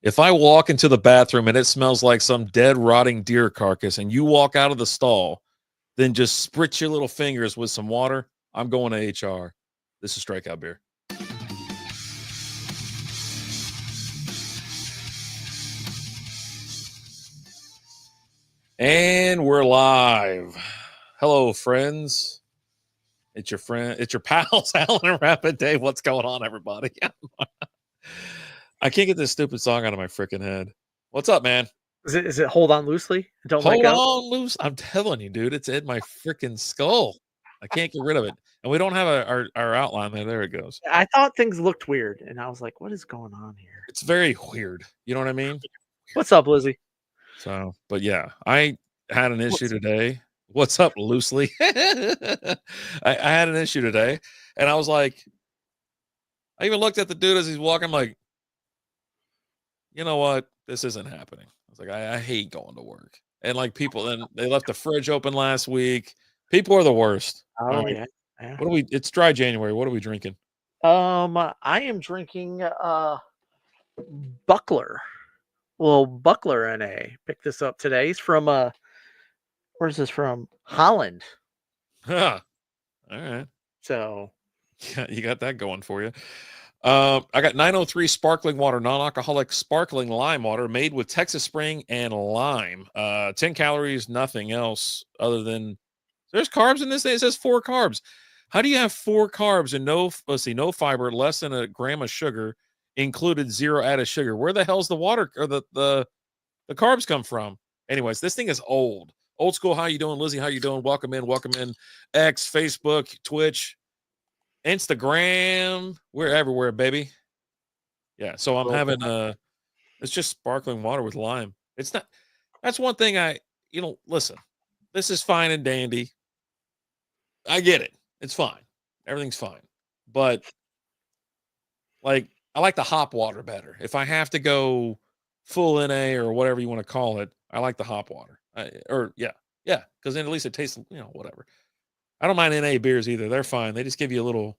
If I walk into the bathroom and it smells like some dead, rotting deer carcass and you walk out of the stall, then just spritz your little fingers with some water, I'm going to HR. This is Strikeout Beer. And we're live. Hello, friends. It's your friend, it's your pals, Alan and Rapid Dave. What's going on, everybody? I can't get this stupid song out of my freaking head. What's up, man? Is it Hold On Loosely? Don't Hold on loose. I'm telling you, dude, it's in my freaking skull. I can't get rid of it. And we don't have our outline there. There it goes. I thought things looked weird, and I was like, what is going on here? It's very weird. You know what I mean? What's up, Lizzie? So, but yeah, I had an issue today. What's up, loosely? I had an issue today, and I was like, I even looked at the dude as he's walking. I'm like, you know what? This isn't happening. I was like, I hate going to work. And like people, and they left the fridge open last week. People are the worst. Oh, yeah. What are we? It's dry January. What are we drinking? I am drinking Buckler. Well, Buckler NA. Picked this up today. He's from where's this from? Holland. Huh. All right. So yeah, you got that going for you. I got 903 sparkling water, non-alcoholic sparkling lime water made with Texas Spring and lime. 10 calories, nothing else other than there's carbs in this thing. It says 4 carbs. How do you have 4 carbs and no fiber, less than a gram of sugar, included 0 added sugar? Where the hell's the water or the carbs come from? Anyways, this thing is old school. How you doing, Lizzie? How you doing? Welcome in. X, Facebook, Twitch, Instagram, we're everywhere, baby. Yeah, so I'm having it's just sparkling water with lime. It's not, that's one thing listen, this is fine and dandy. I get it. It's fine. Everything's fine. But like, I like the hop water better. If I have to go full NA or whatever you want to call it, I like the hop water. Yeah, because then at least it tastes, whatever. I don't mind NA beers either. They're fine. They just give you a little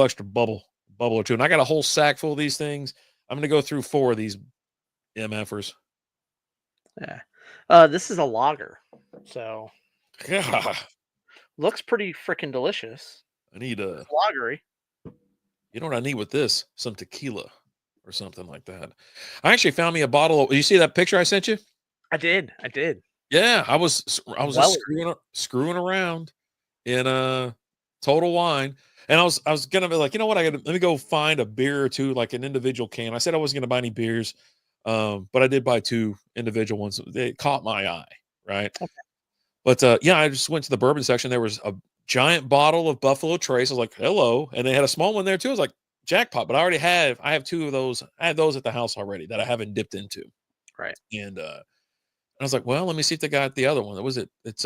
extra bubble or two. And I got a whole sack full of these things. I'm going to go through 4 of these MFers. Yeah. This is a lager. So yeah. Looks pretty freaking delicious. I need a lagery. You know what I need with this? Some tequila or something like that. I actually found me a bottle of, you see that picture I sent you? I did. Yeah, I was just screwing around in Total Wine, and I was gonna be like, you know what, let me go find a beer or two, like an individual can. I said I wasn't gonna buy any beers, but I did buy 2 individual ones. They caught my eye, right? Okay. But yeah, I just went to the bourbon section. There was a giant bottle of Buffalo Trace. I was like, hello, and they had a small one there too. I was like, jackpot! But I have 2 of those. I had those at the house already that I haven't dipped into, right? And I was like, well, let me see if they got the other one. What was it? It's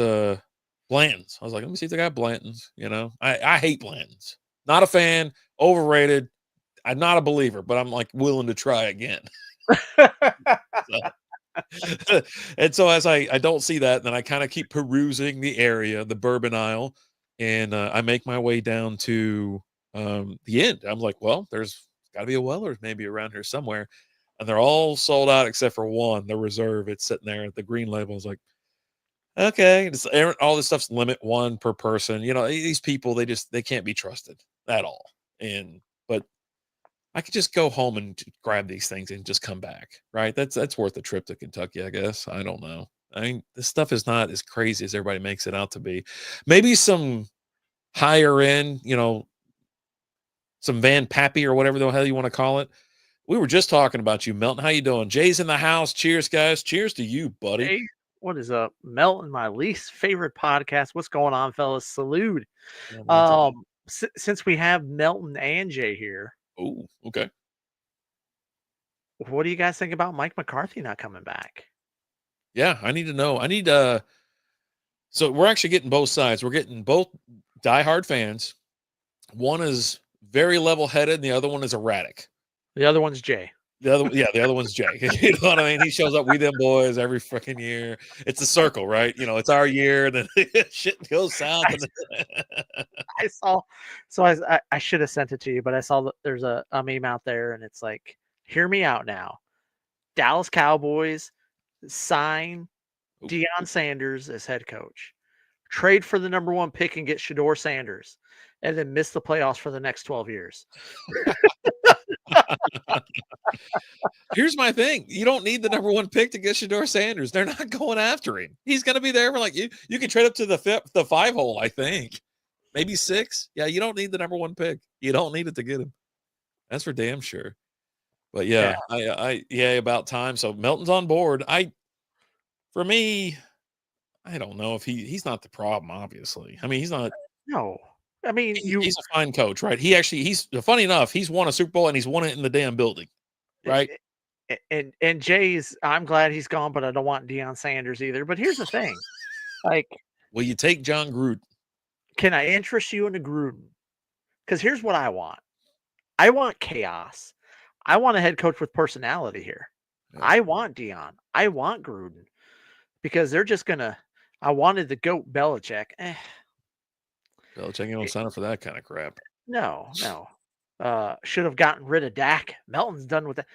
Blanton's. I was like, let me see if they got Blanton's. I hate Blanton's. Not a fan, overrated. I'm not a believer, but I'm like willing to try again. And so as I don't see that, then I kind of keep perusing the area, the bourbon aisle, and I make my way down to the end. I'm like, well, there's got to be a Weller's maybe around here somewhere, and they're all sold out except for one, the reserve. It's sitting there at the green label. I was like, okay, all this stuff's limit one per person. These people they can't be trusted at all. And but I could just go home and grab these things and just come back, right? That's worth a trip to Kentucky, I guess. I don't know. I mean, this stuff is not as crazy as everybody makes it out to be. Maybe some higher end, some Van Pappy or whatever the hell you want to call it. We were just talking about you, Melton. How you doing? Jay's in the house. Cheers, guys. Cheers to you, buddy. Hey, what is up? Melton, my least favorite podcast. What's going on, fellas? Salute. Since we have Melton and Jay here, Oh, okay. what do you guys think about Mike McCarthy not coming back? Yeah, I need to know. So we're actually getting both sides. We're getting both diehard fans. One is very level-headed, and the other one is erratic. The other one's Jay. The other one's Jay. You know what I mean? He shows up with them boys every freaking year. It's a circle, right? It's our year, and then shit goes south. I saw, so I should have sent it to you, but I saw that there's a meme out there, and it's like, hear me out now. Dallas Cowboys sign Deion Sanders as head coach, trade for the number 1 pick and get Shedeur Sanders, and then miss the playoffs for the next 12 years. Here's my thing. You don't need the number 1 pick to get Shedeur Sanders. They're not going after him. He's going to be there for you can trade up to the 5 hole, I think. Maybe 6. Yeah, you don't need the number 1 pick. You don't need it to get him. That's for damn sure. But yeah. About time. So Melton's on board. For me, I don't know if he's not the problem, obviously. I mean, he's not. No. I mean, he's a fine coach, right? He's funny enough, he's won a Super Bowl and he's won it in the damn building, right? And Jay's, I'm glad he's gone, but I don't want Deion Sanders either. But here's the thing. Will you take John Gruden? Can I interest you into Gruden? Because here's what I want. I want chaos. I want a head coach with personality here. Yeah. I want Deion. I want Gruden. Because they're just going to – I wanted the GOAT Belichick. Belichick ain't gonna sign up for that kind of crap. No. Should have gotten rid of Dak. Melton's done with that.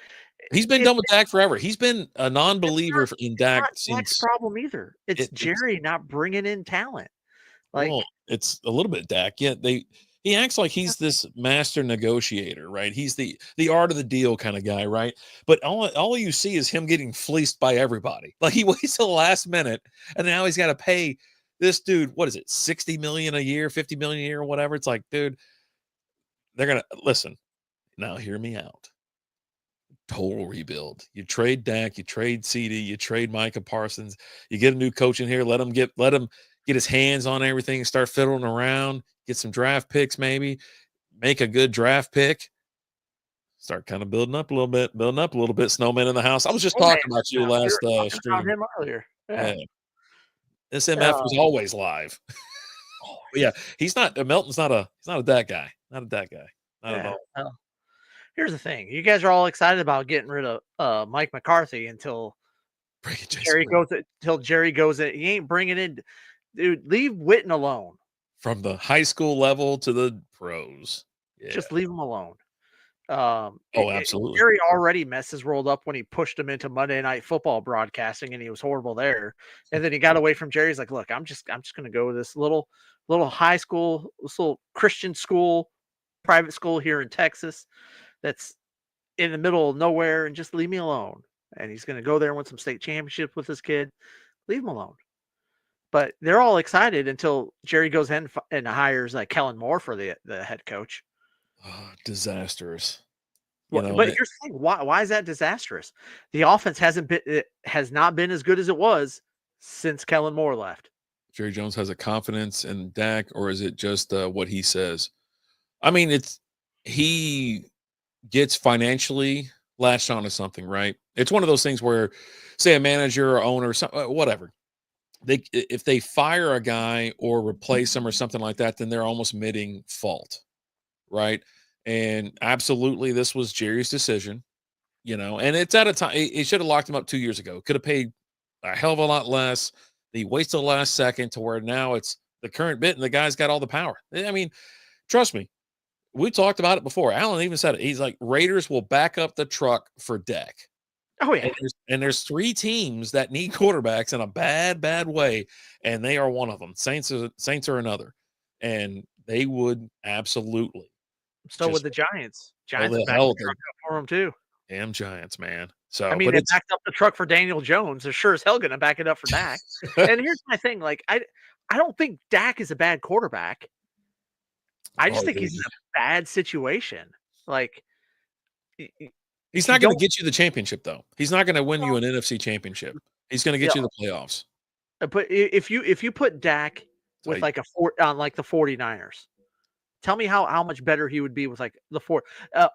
He's been done with Dak forever. He's been a non-believer in Dak since. Dak's problem either. It's Jerry not bringing in talent. It's a little bit Dak. Yeah, he acts like he's this master negotiator, right? He's the art of the deal kind of guy, right? But all you see is him getting fleeced by everybody. Like he waits till the last minute, and now he's got to pay this dude. What is it? $60 million a year, $50 million a year, or whatever. It's like, dude, they're gonna listen. Now, hear me out. Total rebuild. You trade Dak, you trade CD, you trade Micah Parsons, you get a new coach in here, let him get his hands on everything and start fiddling around, get some draft picks, maybe make a good draft pick, start kind of building up a little bit, snowman in the house. I was just talking about you last stream. About him earlier. Yeah. This MF was always live. Yeah, he's not Melton's not a Dak guy. Not a Dak guy. Not at all. Here's the thing. You guys are all excited about getting rid of Mike McCarthy until Jerry goes in. He ain't bringing in, dude, leave Witten alone. From the high school level to the pros. Yeah. Just leave him alone. Absolutely. Jerry already messes rolled up when he pushed him into Monday Night Football broadcasting, and he was horrible there. And then he got away from Jerry. He's like, look, I'm just going to go with this little high school, this little Christian school, private school here in Texas that's in the middle of nowhere, and just leave me alone. And he's going to go there and win some state championships with his kid. Leave him alone. But they're all excited until Jerry goes in and hires Kellen Moore for the head coach. Disastrous. But here's the thing. Why is that disastrous? The offense has not been as good as it was since Kellen Moore left. Jerry Jones has a confidence in Dak, or is it just what he says? I mean, he gets financially latched onto something, right? It's one of those things where, say, a manager or owner, whatever, if they fire a guy or replace him or something like that, then they're almost admitting fault, right? And absolutely, this was Jerry's decision, and it's at a time he should have locked him up 2 years ago. Could have paid a hell of a lot less. He wasted the last second to where now it's the current bit and the guy's got all the power. I mean, trust me, we talked about it before. Alan even said it. He's like, Raiders will back up the truck for Dak. Oh yeah. And there's 3 teams that need quarterbacks in a bad way, and they are one of them. Saints are another, and they would absolutely. So would the Giants. Giants the backed hell the truck up for them too. damn Giants, man. I So, mean, but they it's backed up the truck for Daniel Jones. They're sure as hell gonna back it up for Dak. And here's my thing, like, I don't think Dak is a bad quarterback. I just oh, think dude, he's in a bad situation. Like, he's you not going to don't get you the championship, though. He's not going to win you an NFC championship. He's going to get yeah, you the playoffs. but if you put Dak with Like, like on like the 49ers, tell me how much better he would be with like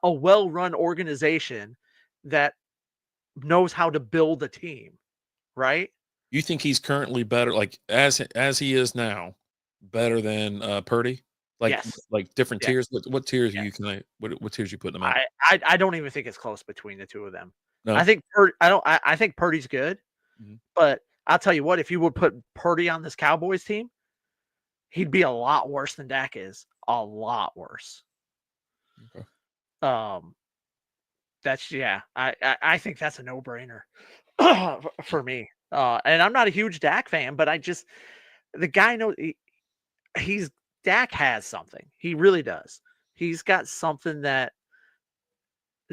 a well-run organization that knows how to build a team, right? you think he's currently better, like as he is now, better than Purdy? Like Yes. like different Yes. tiers. What tiers are Yes. you? What tiers you putting them at? I don't even think it's close between the two of them. I No. think I think Purdy's good, Mhm. but I'll tell you what, if you would put Purdy on this Cowboys team, he'd be a lot worse than Dak is. A lot worse. Okay. Um, that's yeah. I think that's a no-brainer for me. And I'm not a huge Dak fan, but the guy knows he's Dak has something. He really does. He's got something that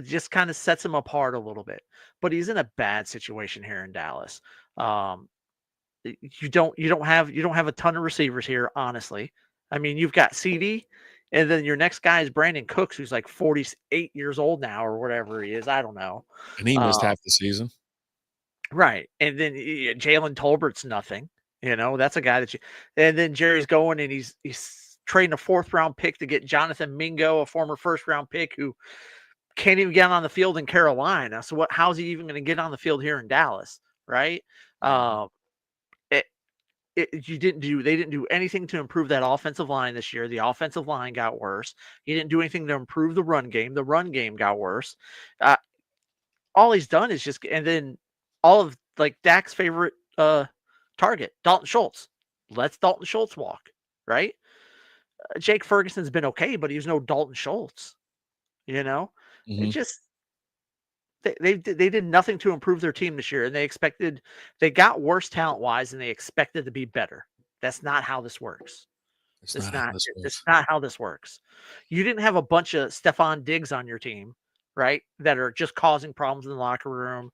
just kind of sets him apart a little bit. But he's in a bad situation here in Dallas. Um, you don't have a ton of receivers here, honestly. I mean, you've got CD, and then your next guy is Brandon Cooks, who's like 48 years old now or whatever he is. I don't know. And he Uh, missed half the season. right, and then Jalen Tolbert's nothing. That's a guy that you. And then Jerry's going and he's trading a 4th-round pick to get Jonathan Mingo, a former 1st-round pick who can't even get on the field in Carolina. So how's he even going to get on the field here in Dallas? Right. Um, they didn't do anything to improve that offensive line this year. The offensive line got worse. He didn't do anything to improve the run game. The run game got worse. All he's done is and then all of like Dak's favorite target, Dalton Schultz. Let's Dalton Schultz walk, right? Jake Ferguson's been okay, but he's no Dalton Schultz. It Mhm. just they did nothing to improve their team this year, and they got worse talent wise, and they expected to be better. That's not how this works. It's not how this It's works. not how this works. You didn't have a bunch of Stephon Diggs on your team, right? That are just causing problems in the locker room,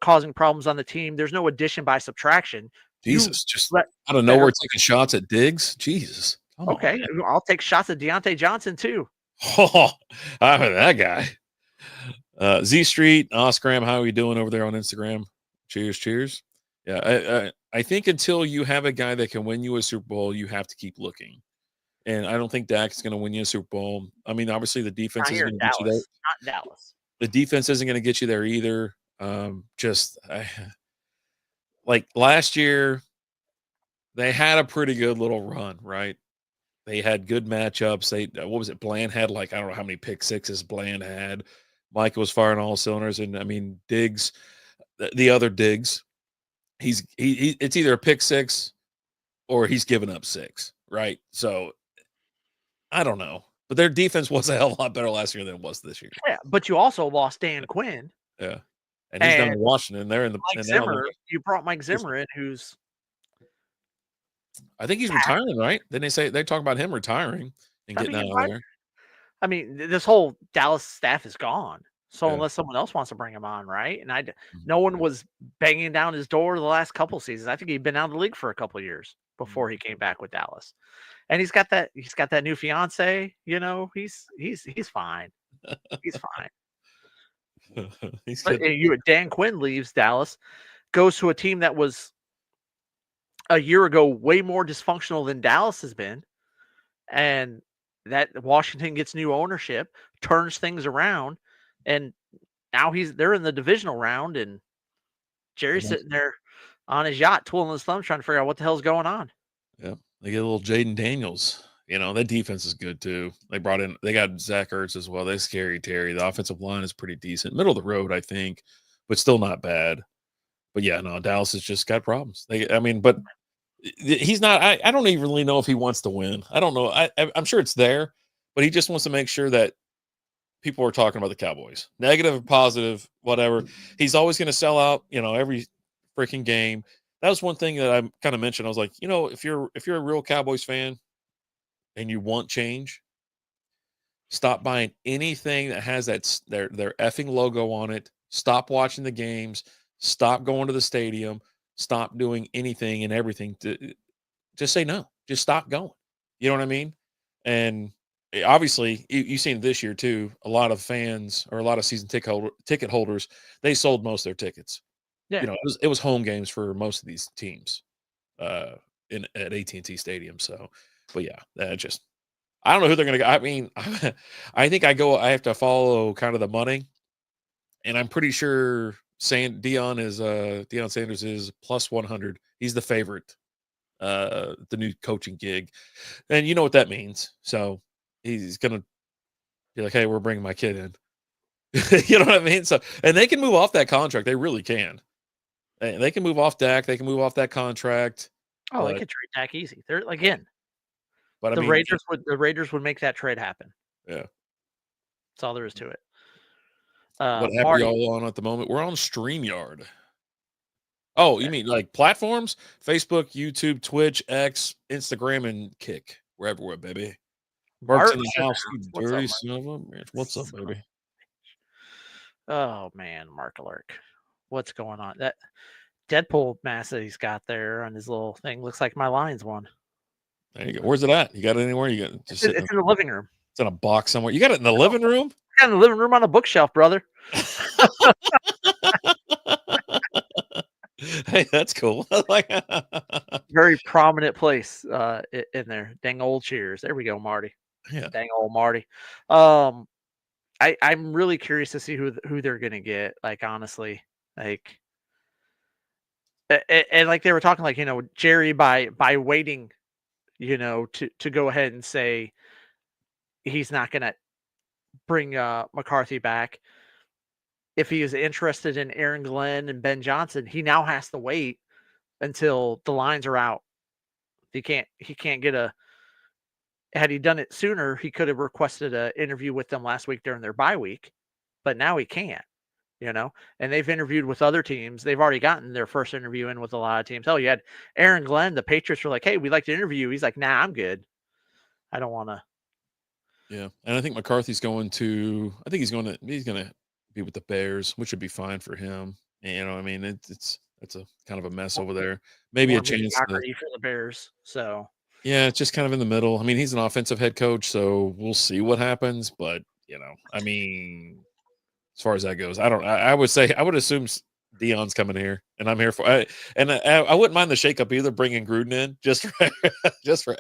causing problems on the team. There's no addition by subtraction. You Jesus, just let out of better. nowhere taking shots at Diggs. Jesus, come on, Okay, man. I'll take shots at Deontay Johnson too. Oh, I'm that guy. Z Street, Oscram, how are you doing over there on Instagram? Cheers, cheers. Yeah, I think until you have a guy that can win you a Super Bowl, you have to keep looking. And I don't think Dak's going to win you a Super Bowl. I mean, obviously the defense Not isn't here in going to get you there. Dallas. Not in Dallas. The defense isn't going to get you there either. Like last year, they had a pretty good little run, right? They had good matchups. What was it? Bland had like, I don't know how many pick sixes Bland had. Mike was firing all cylinders. And I mean, Diggs, the other Diggs, it's either a pick six or he's given up 6, right? So I don't know. But their defense was a hell of a lot better last year than it was this year. Yeah, but you also lost Dan Quinn Yeah. And he's down and in Washington. They're in the Mike and now Zimmer. You brought Mike Zimmer in, who's I think he's retiring, right? Then they talk about him retiring and I getting mean, out of there. this whole Dallas staff is gone. So Yeah. unless someone else wants to bring him on, right? And Mhm. no one was banging down his door the last couple seasons. I think he'd been out of the league for a couple of years before he came back with Dallas. And he's got that new fiance. He's fine. He's fine. He's But good. Dan Quinn leaves Dallas, goes to a team that was a year ago way more dysfunctional than Dallas has been, and that Washington gets new ownership, turns things around, and now they're in the divisional round, and Jerry's sitting there on his yacht, twiddling his thumbs, trying to figure out what the hell's going on. Yeah, they get a little Jaden Daniels. That defense is good too. They got Zach Ertz as well. They Scary Terry. The offensive line is pretty decent, middle of the road, I think, but still not bad. But yeah, no, Dallas has just got problems. But he's not. I don't even really know if he wants to win. I don't know. I'm sure it's there, but he just wants to make sure that people are talking about the Cowboys, negative or positive, whatever. He's always going to sell out. Every freaking game. That was one thing that I kind of mentioned. I was like, if you're a real Cowboys fan and you want change, stop buying anything that has their effing logo on it. Stop watching the games. Stop going to the stadium. Stop doing anything and everything. Just say no. Just stop going. You know what I mean? And obviously, you've seen this year too. A lot of fans or a lot of season ticket holders, they sold most of their tickets. Yeah. It was home games for most of these teams at AT&T Stadium. So, but yeah, I don't know who they're going to go. I mean, I think I have to follow kind of the money, and I'm pretty sure Deion Sanders is plus 100. He's the favorite, the new coaching gig, and you know what that means. So he's going to be like, "Hey, we're bringing my kid in." You know what I mean? So, and they can move off that contract. They really can. They can move off Dak. They can move off that contract. Oh, they could trade Dak easy. They're again. But the Raiders would make that trade happen. Yeah, that's all there is to it. What app are y'all on at the moment? We're on StreamYard. Oh, you mean like platforms? Facebook, YouTube, Twitch, X, Instagram, and Kick. We're everywhere, baby. Mark's in the house, you dirty son of a bitch. What's up, baby? Oh man, Mark Alert. What's going on? That Deadpool mask that he's got there on his little thing looks like my Lions one. There you go. Where's it at? You got it anywhere? You got it's in the living room. It's in a box somewhere. You got it in the living room? In the living room on a bookshelf, brother. Hey, that's cool. Very prominent place in there. Dang old cheers. There we go, Marty. Yeah. Dang old Marty. I'm really curious to see who they're gonna get. Like honestly, like, and like they were talking, like Jerry by waiting, to go ahead and say he's not gonna bring McCarthy back. If he is interested in Aaron Glenn and Ben Johnson, he now has to wait until the lines are out. He can't get had he done it sooner, he could have requested an interview with them last week during their bye week, but now he can't, and they've interviewed with other teams. They've already gotten their first interview in with a lot of teams. Oh, you had Aaron Glenn. The Patriots were like, hey, we'd like to interview you. He's like, nah, I'm good. I don't want to. Yeah. And I think McCarthy's going to be with the Bears, which would be fine for him. And, I mean, it's a kind of a mess over there. Maybe a chance for the Bears. So yeah, it's just kind of in the middle. I mean, he's an offensive head coach, so we'll see what happens. But I mean, as far as that goes, I would assume Deion's coming here, and I'm here for. I wouldn't mind the shakeup either, bringing Gruden in just for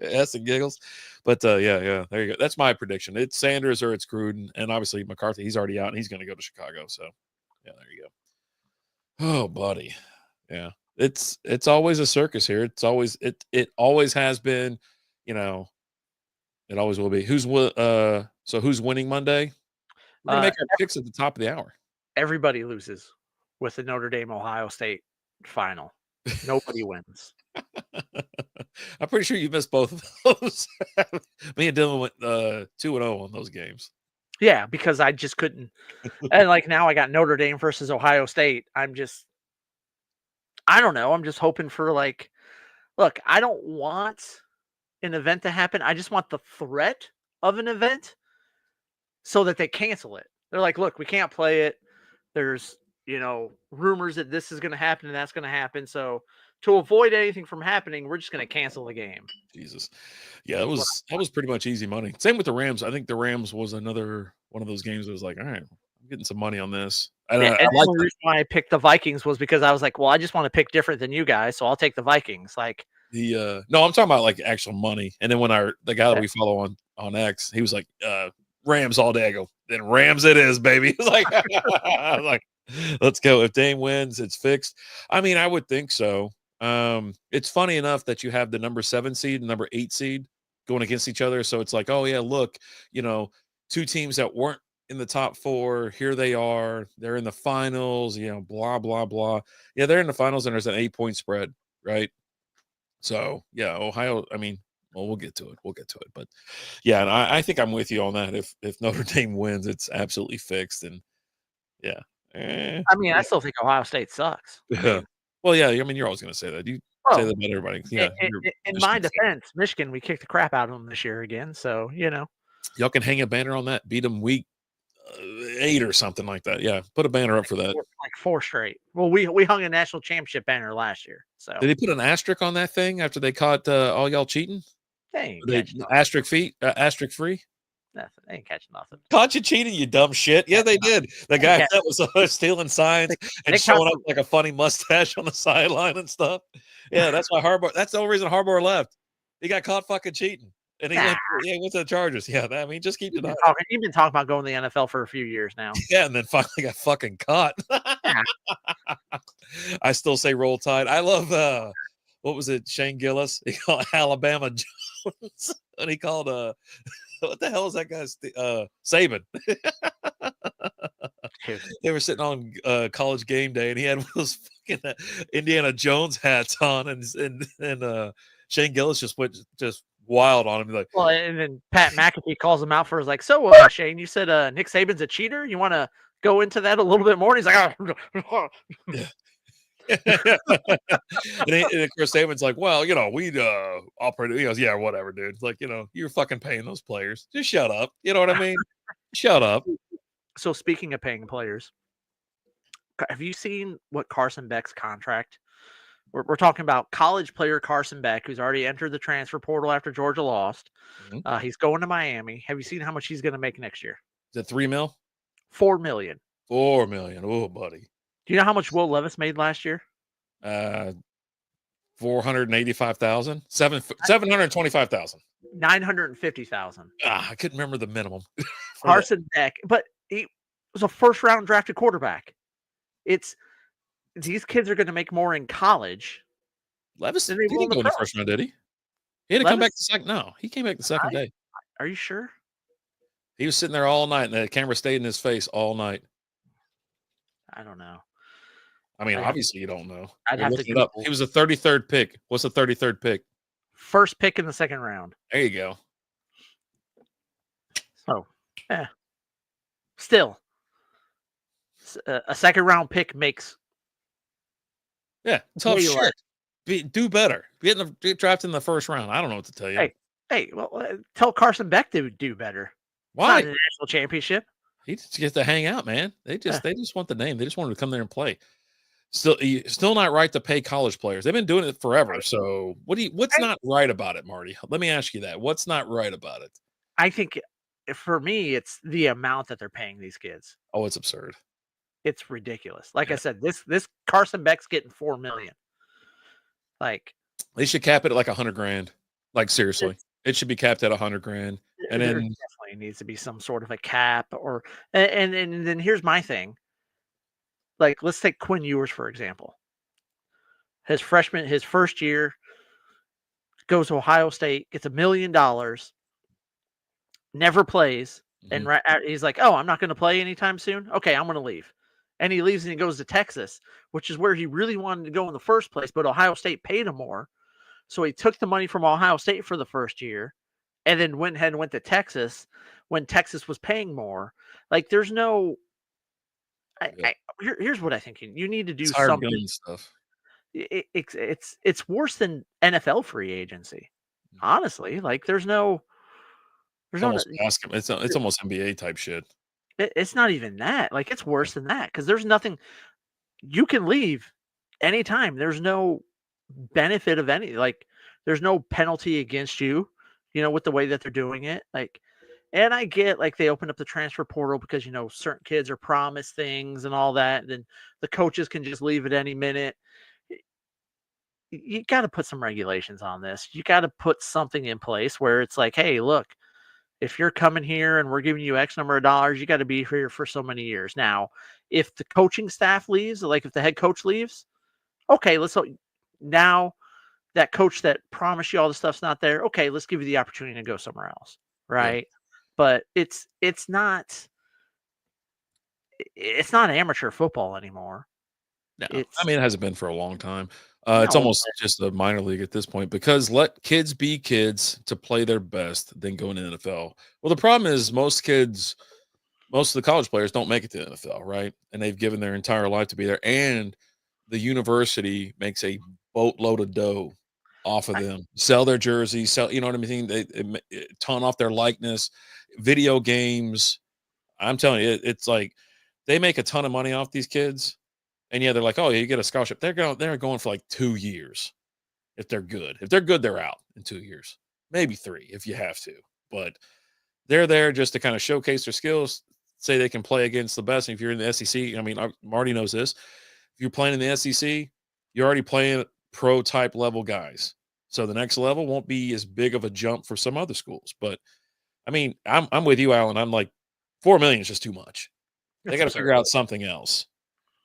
s and giggles. But yeah, there you go. That's my prediction. It's Sanders or it's Gruden, and obviously McCarthy. He's already out, and he's going to go to Chicago. So yeah, there you go. Oh, buddy, yeah. It's always a circus here. It's always it always has been. It always will be. So who's winning Monday? We're gonna make our picks at the top of the hour. Everybody loses with the Notre Dame Ohio State final. Nobody wins. I'm pretty sure you missed both of those. Me and Dylan went 2-0 on those games. Yeah, because I just couldn't. And like now I got Notre Dame versus Ohio State. I don't know. I'm just hoping for look, I don't want an event to happen. I just want the threat of an event so that they cancel it. They're like, look, we can't play it. There's, rumors that this is going to happen and that's going to happen. So to avoid anything from happening, we're just going to cancel the game. Jesus. Yeah, that was pretty much easy money. Same with the Rams. I think the Rams was another one of those games that was like, all right, I'm getting some money on this. And the reason why I picked the Vikings was because I was like, well, I just want to pick different than you guys, so I'll take the Vikings. Like no, I'm talking about like actual money. And then when the guy that we follow on X, he was like, Rams all day. I go, then Rams it is, baby. It's like, like, let's go. If Dame wins, it's fixed. I mean, I would think so. It's funny enough that you have the number 7 seed and number 8 seed going against each other. So it's like, oh yeah, look, two teams that weren't in the top 4, here they are. They're in the finals, blah, blah, blah. Yeah, they're in the finals and there's an 8-point spread, right? So yeah, Ohio, I mean, well, we'll get to it. But yeah, and I think I'm with you on that. If Notre Dame wins, it's absolutely fixed. And yeah. I mean, I still think Ohio State sucks. I Yeah. mean, Well, yeah, I mean, you're always gonna say that. You say that about everybody. Yeah. in my defense, Michigan, we kicked the crap out of them this year again. So, Y'all can hang a banner on that, beat them week 8 or something like that. Yeah, put a banner up for that. Like 4 straight. Well, we hung a national championship banner last year. So did they put an asterisk on that thing after they caught all y'all cheating? They asterisk free? Nothing. They ain't catching nothing. Caught you cheating, you dumb shit. Yeah, they did. The guy that was stealing signs and showing up like a funny mustache on the sideline and stuff. Yeah, that's why that's the only reason Harbaugh left. He got caught fucking cheating. And he went to the Chargers. Yeah, I mean, just keep it up. You've been talking about going to the NFL for a few years now. Yeah, and then finally got fucking caught. I still say Roll Tide. I love what was it? Shane Gillis. He called Alabama Jones, and he called what the hell is that guy's Saban? They were sitting on college game day, and he had those fucking Indiana Jones hats on, and Shane Gillis just went wild on him. Like, well, and then Pat McAfee calls him out for his like, so Shane, you said Nick Saban's a cheater. You want to go into that a little bit more? And he's like, oh. and of course Saban's like, well, we'd operate. He goes, yeah, whatever, dude. It's like, you're fucking paying those players. Just shut up. You know what I mean? Shut up. So speaking of paying players, have you seen what Carson Beck's contract? We're talking about college player Carson Beck, who's already entered the transfer portal after Georgia lost. Mm-hmm. He's going to Miami. Have you seen how much he's going to make next year? Is it $3 million? $4 million. $4 million. Oh, buddy. Do you know how much Will Levis made last year? $485,000. $725,000. $950,000. I couldn't remember the minimum. Carson Beck, but he was a first-round drafted quarterback. These kids are going to make more in college. Levis didn't go in the first round, did he? He had to come back the second. No, he came back the second day. Are you sure? He was sitting there all night, and the camera stayed in his face all night. I don't know. I mean, obviously you don't know. I'd have to look it up. He was the 33rd pick. What's the 33rd pick? First pick in the second round. There you go. So, yeah. Still, a second round pick makes. Yeah, tough shit. Do better. Get drafted in the first round. I don't know what to tell you. Hey, well, tell Carson Beck to do better. Why? It's not a national championship. He just gets to hang out, man. They just want the name. They just want him to come there and play. Still not right to pay college players. They've been doing it forever. So what's not right about it, Marty? Let me ask you that. What's not right about it? I think for me, it's the amount that they're paying these kids. Oh, it's absurd. It's ridiculous. Like I said, this Carson Beck's getting $4 million. Like they should cap it at like $100,000. Like seriously, it should be capped at $100,000. And then definitely needs to be some sort of a cap or and then here's my thing. Like, let's take Quinn Ewers, for example. His first year, goes to Ohio State, gets $1 million, never plays, and he's like, oh, I'm not going to play anytime soon? Okay, I'm going to leave. And he leaves and he goes to Texas, which is where he really wanted to go in the first place, but Ohio State paid him more. So he took the money from Ohio State for the first year and then went ahead and went to Texas when Texas was paying more. Like, there's no... Here's what I think you need to do. Something stuff. It's worse than NFL free agency. Honestly, like it's almost NBA type shit. It's not even that. Like it's worse than that because there's nothing. You can leave anytime. There's no benefit of any. Like there's no penalty against you. With the way that they're doing it. Like. And I get like they opened up the transfer portal because, certain kids are promised things and all that. And then the coaches can just leave at any minute. You got to put some regulations on this. You got to put something in place where it's like, hey, look, If you're coming here and we're giving you X number of dollars, you got to be here for so many years. Now, if the coaching staff leaves, like if the head coach leaves, okay, now that coach that promised you all the stuff's not there. Okay, let's give you the opportunity to go somewhere else, Yeah. right? But it's not amateur football anymore. No, I It's mean, it hasn't been for a long time. It's no, almost just a minor league at this point because let kids be kids to play their best, then go into the NFL. Well, the problem is most of the college players don't make it to the NFL, right? And they've given their entire life to be there. And the university makes a boatload of dough off of I, them. Sell their jerseys, sell, you know what I mean? They ton off their likeness, video games. I'm telling you, it's like they make a ton of money off these kids. And yeah, they're like, oh, yeah, you get a scholarship. They're going for like 2 years if they're good. If they're good, they're out in 2 years, maybe 3 if you have to. But they're there just to kind of showcase their skills, say they can play against the best. And if you're in the SEC, I mean, Marty knows this. If you're playing in the SEC, you're already playing pro type level guys. So the next level won't be as big of a jump for some other schools. But I mean, I'm with you, Alan. I'm like, 4 million is just too much. They it's got to absurd. figure out something else.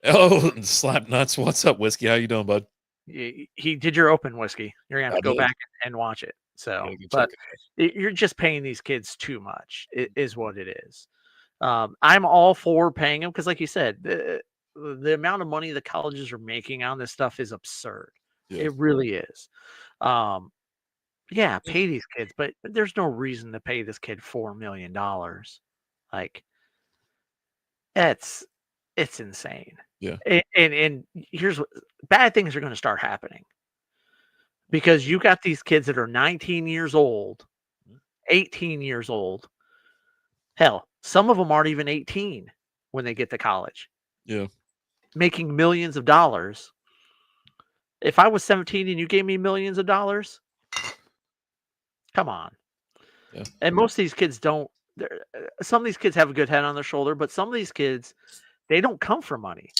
Oh, slap nuts. What's up, Whiskey? How you doing, bud? He did your open whiskey. You're gonna have I to go did. back and watch it. I So, gotta go check but it out. you're just paying these kids too much. It is what it is. I'm all for paying them because, like you said, the amount of money the colleges are making on this stuff is absurd. Yeah. It really is. Um, yeah, pay these kids, but there's no reason to pay this kid $4 million. Like it's it's insane. Yeah. And here's what bad things are going to start happening because you got these kids that are 19 years old, 18 years old. Hell, some of them aren't even 18 when they get to college, Yeah. making millions of dollars. If I was 17 and you gave me millions of dollars, come on. Yeah. And most of these kids don't. Some of these kids have a good head on their shoulder, but some of these kids, they don't come from money.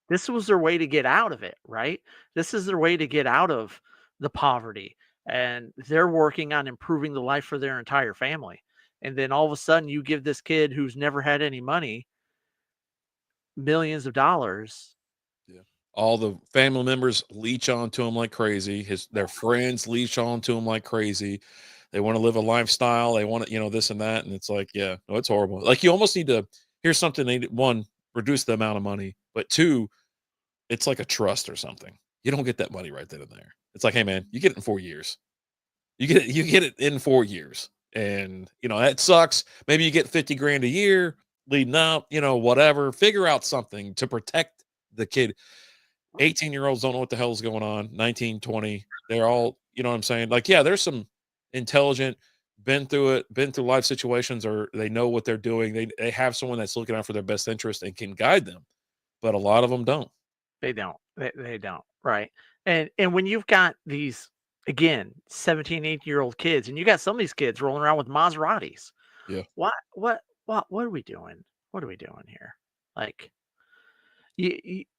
This was their way to get out of it, right? This is their way to get out of the poverty. And they're working on improving the life for their entire family. And then all of a sudden, you give this kid who's never had any money millions of dollars. Yeah. All the family members leech onto him like crazy. Their friends leech onto him like crazy. They want to live a lifestyle. They want to, this and that. And it's like, yeah, no, it's horrible. Like you almost need to here's something one, reduce the amount of money, but two, it's like a trust or something. You don't get that money right then and there. It's like, hey man, you get it in 4 years. You get it in 4 years. And that sucks. Maybe you get 50 grand a year leading up, whatever. Figure out something to protect the kid. 18-year-olds don't know what the hell is going on. 19, 20. They're all, you know what I'm saying? Like, yeah, there's some intelligent, been through it, been through life situations, or they know what they're doing. They have someone that's looking out for their best interest and can guide them. But a lot of them don't. They don't. They don't. Right. And when you've got these again 17, 18-year-old kids, and you got some of these kids rolling around with Maseratis. Yeah. What are we doing? What are we doing here? Like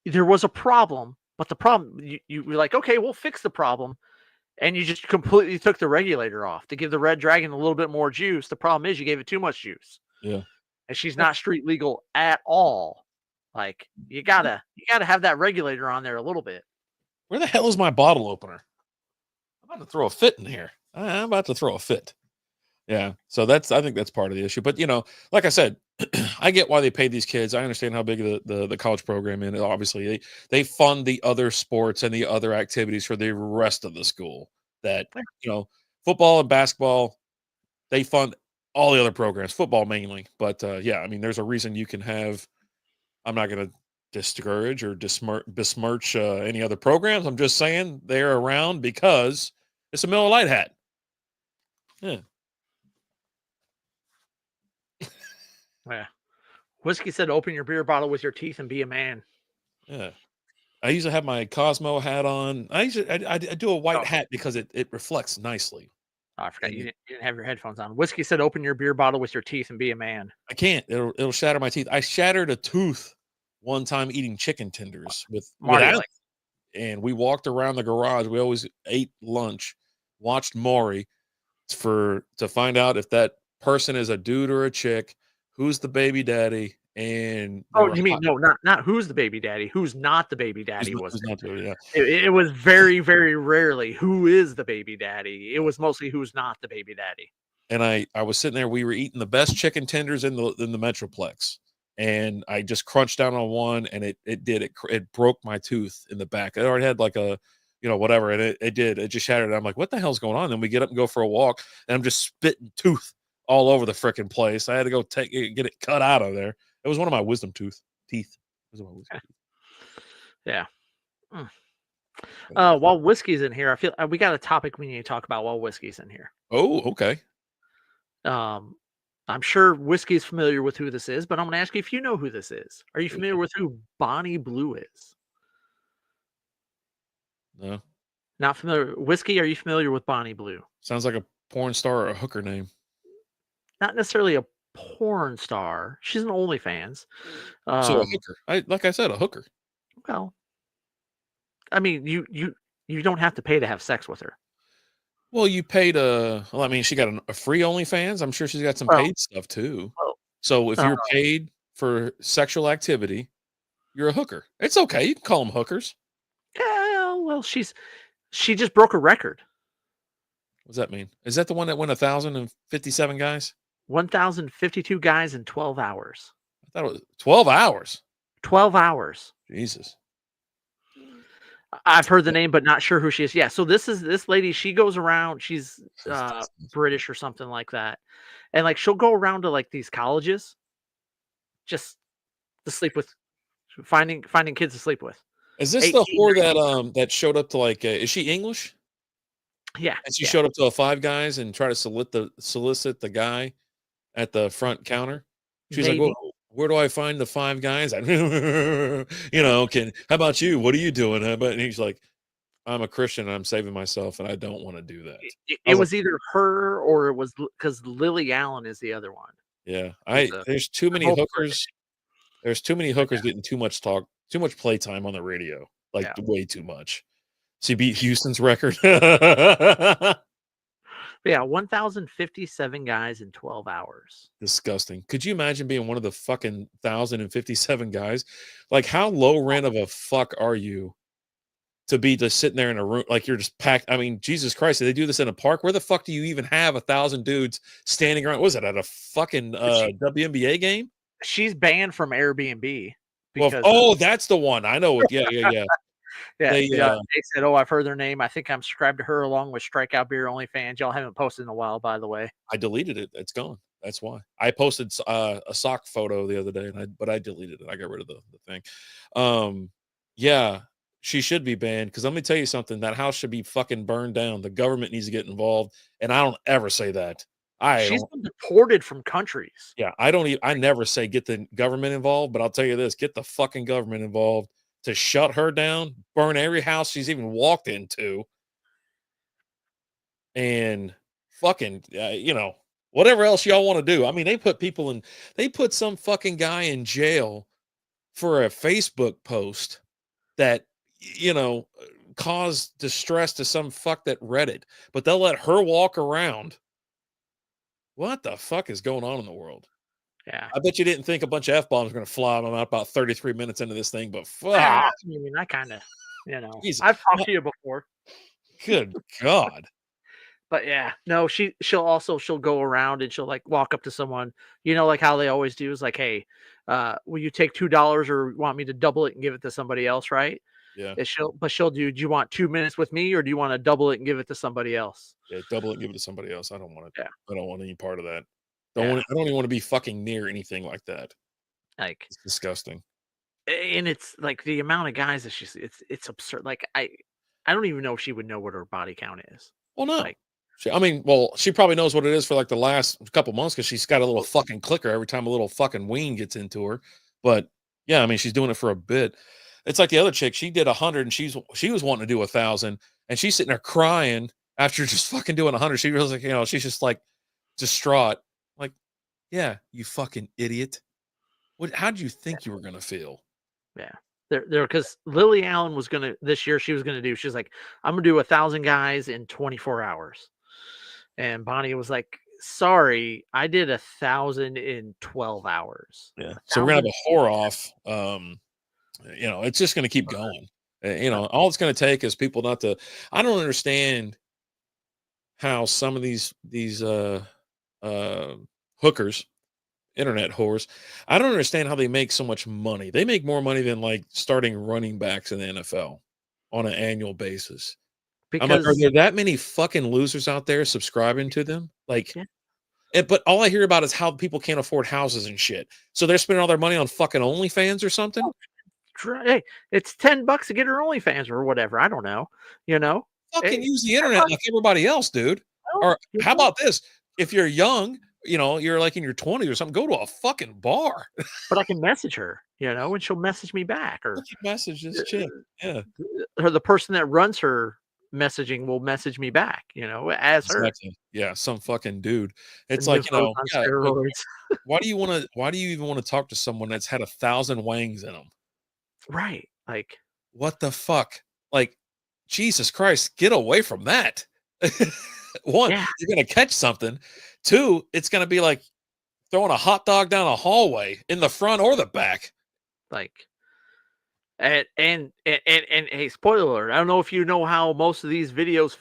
there was a problem, but the problem you were like, okay, we'll fix the problem. And you just completely took the regulator off to give the Red Dragon a little bit more juice. The problem is you gave it too much juice. Yeah. And she's not street legal at all. Like you gotta have that regulator on there a little bit. Where the hell is my bottle opener? I'm about to throw a fit in here. I'm about to throw a fit. Yeah. So I think that's part of the issue. But like I said, I get why they pay these kids. I understand how big the college program is. Obviously, they fund the other sports and the other activities for the rest of the school. That football and basketball, they fund all the other programs, football mainly. But yeah, I mean, there's a reason you can have. I'm not going to discourage or besmirch any other programs. I'm just saying they're around because it's a Miller Lite hat. Yeah. Yeah. Whiskey said, "Open your beer bottle with your teeth and be a man." Yeah. I usually have my Cosmo hat on. I do a white hat because it reflects nicely. Oh, I forgot you didn't have your headphones on. Whiskey said, "Open your beer bottle with your teeth and be a man." I can't. It'll shatter my teeth. I shattered a tooth one time eating chicken tenders with Marty, Alex, and we walked around the garage. We always ate lunch, watched Maury to find out if that person is a dude or a chick, who's the baby daddy, and they Oh, were you mean hot. no, not who's the baby daddy, who's not the baby daddy was Who's not the yeah. it was very, very rarely who is the baby daddy. It was mostly who's not the baby daddy. And I was sitting there, we were eating the best chicken tenders in the Metroplex, and I just crunched down on one, and it broke my tooth in the back. I already had like a, whatever, and it just shattered. I'm like, what the hell's going on? Then we get up and go for a walk, and I'm just spitting tooth all over the freaking place. I had to go get it cut out of there. It was one of my wisdom teeth. It was one of my wisdom Yeah. Mm. teeth. While whiskey's in here, I feel we got a topic we need to talk about while whiskey's in here. Oh, okay. Um, I'm sure whiskey's familiar with who this is, but I'm going to ask you if you know who this is. Are you familiar with who Bonnie Blue is? No, Not familiar. Whiskey, are you familiar with Bonnie Blue? sounds like a porn star or a hooker name. Not necessarily a porn star. She's an OnlyFans. So a hooker. Like I said, a hooker. Well, I mean, you don't have to pay to have sex with her. Well, you paid well, I mean, she got a free OnlyFans. I'm sure she's got some Well, paid stuff too. well, So if uh, you're paid for sexual activity, you're a hooker. It's okay. You can call them hookers. yeah, well, she just broke a record. What does that mean? Is that the one that went 1,057 guys? 1,052 guys in 12 hours. I thought it was 12 hours. 12 hours. Jesus. I've heard the name, but not sure who she is. Yeah, so this lady. She goes around. She's British or something like that, and like she'll go around to like these colleges, just to sleep with, finding kids to sleep with. Is this 18, the whore 19. that showed up to like? Is she English? Yeah, And she yeah, showed up to a Five Guys and tried to solicit the guy at the front counter. She's like, "Well, maybe. where do I find the Five Guys?" How about you? What are you doing? And he's like, "I'm a Christian and I'm saving myself and I don't want to do that." I It was like, was either her or it was because Lily Allen is the other one. "Yeah, Is a there's too many both hookers. There's too many hookers Christian. getting too much talk, too much playtime on the radio, like Yeah, way too much." She beat Houston's record. yeah, 1,057 guys in 12 hours. Disgusting. Could you imagine being one of the fucking 1,057 guys? Like, how low rent of a fuck are you to be just sitting there in a room like you're just packed? I mean, Jesus Christ, did they do this in a park? Where the fuck do you even have 1,000 dudes standing around? Was it at a fucking WNBA game? She's banned from Airbnb Well, because oh, that's the one. I know it. Yeah, yeah, yeah. yeah, They they said, "Oh, I've heard their name. I think I'm subscribed to her along with Strikeout Beer OnlyFans." Y'all haven't posted in a while, by the way. I deleted it. It's gone. That's why. I posted a sock photo the other day, but I deleted it. I got rid of the thing. Yeah, she should be banned because let me tell you something. That house should be fucking burned down. The government needs to get involved, and I don't ever say that. I She's don't. been deported from countries. Yeah, I don't. I never say get the government involved, but I'll tell you this: get the fucking government involved to shut her down, burn every house she's even walked into, and fucking whatever else y'all want to do. I mean, they put some fucking guy in jail for a Facebook post that you know caused distress to some fuck that read it, but they'll let her walk around. What the fuck is going on in the world? Yeah. I bet you didn't think a bunch of F-bombs were going to fly on them about 33 minutes into this thing, but I fuck. mean, I kind of, Jesus. I've talked to you before, Good God. but yeah, no, she'll go around and she'll like walk up to someone, like how they always do is like, "Hey, will you take $2 or want me to double it and give it to somebody else?" Right? Yeah. And she'll do. Do you want 2 minutes with me or do you want to double it and give it to somebody else? Yeah. Double it, give it to somebody else. I don't want it. Yeah. I don't want any part of that. Yeah. I don't even want to be fucking near anything like that. Like, It's disgusting. and it's like the amount of guys that it's absurd. Like I don't even know if she would know what her body count is. Well, no. Like, She probably knows what it is for like the last couple months because she's got a little well, fucking clicker every time a little fucking ween gets into her. But yeah, I mean, she's doing it for a bit. It's like the other chick. She did 100 and she was wanting to do 1,000, and she's sitting there crying after just fucking doing 100. She was like, she's just like distraught. Like, yeah, you fucking idiot. How did you think you were gonna feel? yeah. There, because Lily Allen was gonna this year. She was gonna she's like, I'm gonna do 1,000 guys in 24 hours, and Bonnie was like, sorry, I did 1,000 in 12 hours. Yeah. So we're gonna 1,000. have a whore off. It's just gonna keep going. All it's gonna take is people not to. I don't understand how some of these uh hookers, internet whores. I don't understand how they make so much money. They make more money than like starting running backs in the NFL on an annual basis. I'm like, are Because there that many fucking losers out there subscribing to them? Like, yeah, but all I hear about is how people can't afford houses and shit. So they're spending all their money on fucking OnlyFans or something. oh, hey, it's $10 to get her OnlyFans or whatever. I don't know. You know, Fucking hey, use the internet $10, like everybody else, dude. well, Or how about this? If you're young, you're like in your 20s or something, go to a fucking bar. but I can message her, and she'll message me back, or Fucking message this uh, chick. Yeah, the person that runs her messaging will message me back, as her. exactly. Yeah, some fucking dude. It's And like, Miss Rose on yeah, but steroids. why do you even want to talk to someone that's had 1,000 wangs in them? Right. Like, What the fuck? Like, Jesus Christ, get away from that. One, yeah, you're gonna catch something. Two, it's gonna be like throwing a hot dog down a hallway in the front or the back. like, and hey, spoiler alert, I don't know if you know how most of these videos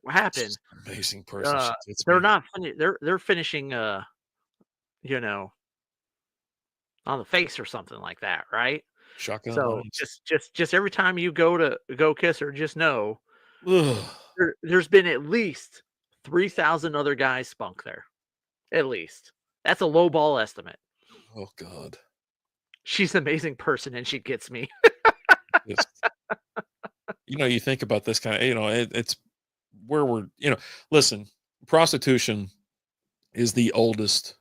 happen. She's an amazing person. Uh, She gets they're me. not they're finishing, you know, on the face or something like that, right? Shotgun So lines. just every time you go kiss her, just know Ugh. there's been at least 3,000 other guys spunk there. At least. That's a low ball estimate. Oh God. She's an amazing person and she gets me. It's, you think about this kind of, it's where listen, prostitution is the oldest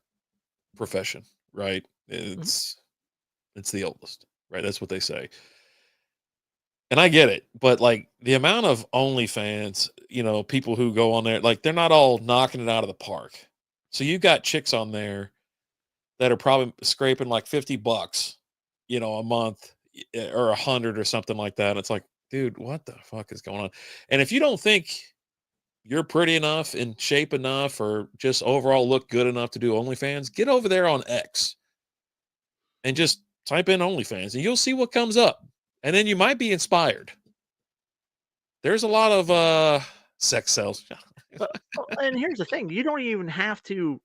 profession, right? Mhm. It's the oldest, right? That's what they say. And I get it, but like the amount of OnlyFans, people who go on there, like they're not all knocking it out of the park. So you got chicks on there that are probably scraping like $50, a month or 100 or something like that. It's like, dude, what the fuck is going on? And if you don't think you're pretty enough, in shape enough, or just overall look good enough to do OnlyFans, get over there on X and just type in OnlyFans and you'll see what comes up. And then you might be inspired. There's a lot of sex sales. And here's the thing, you don't even have to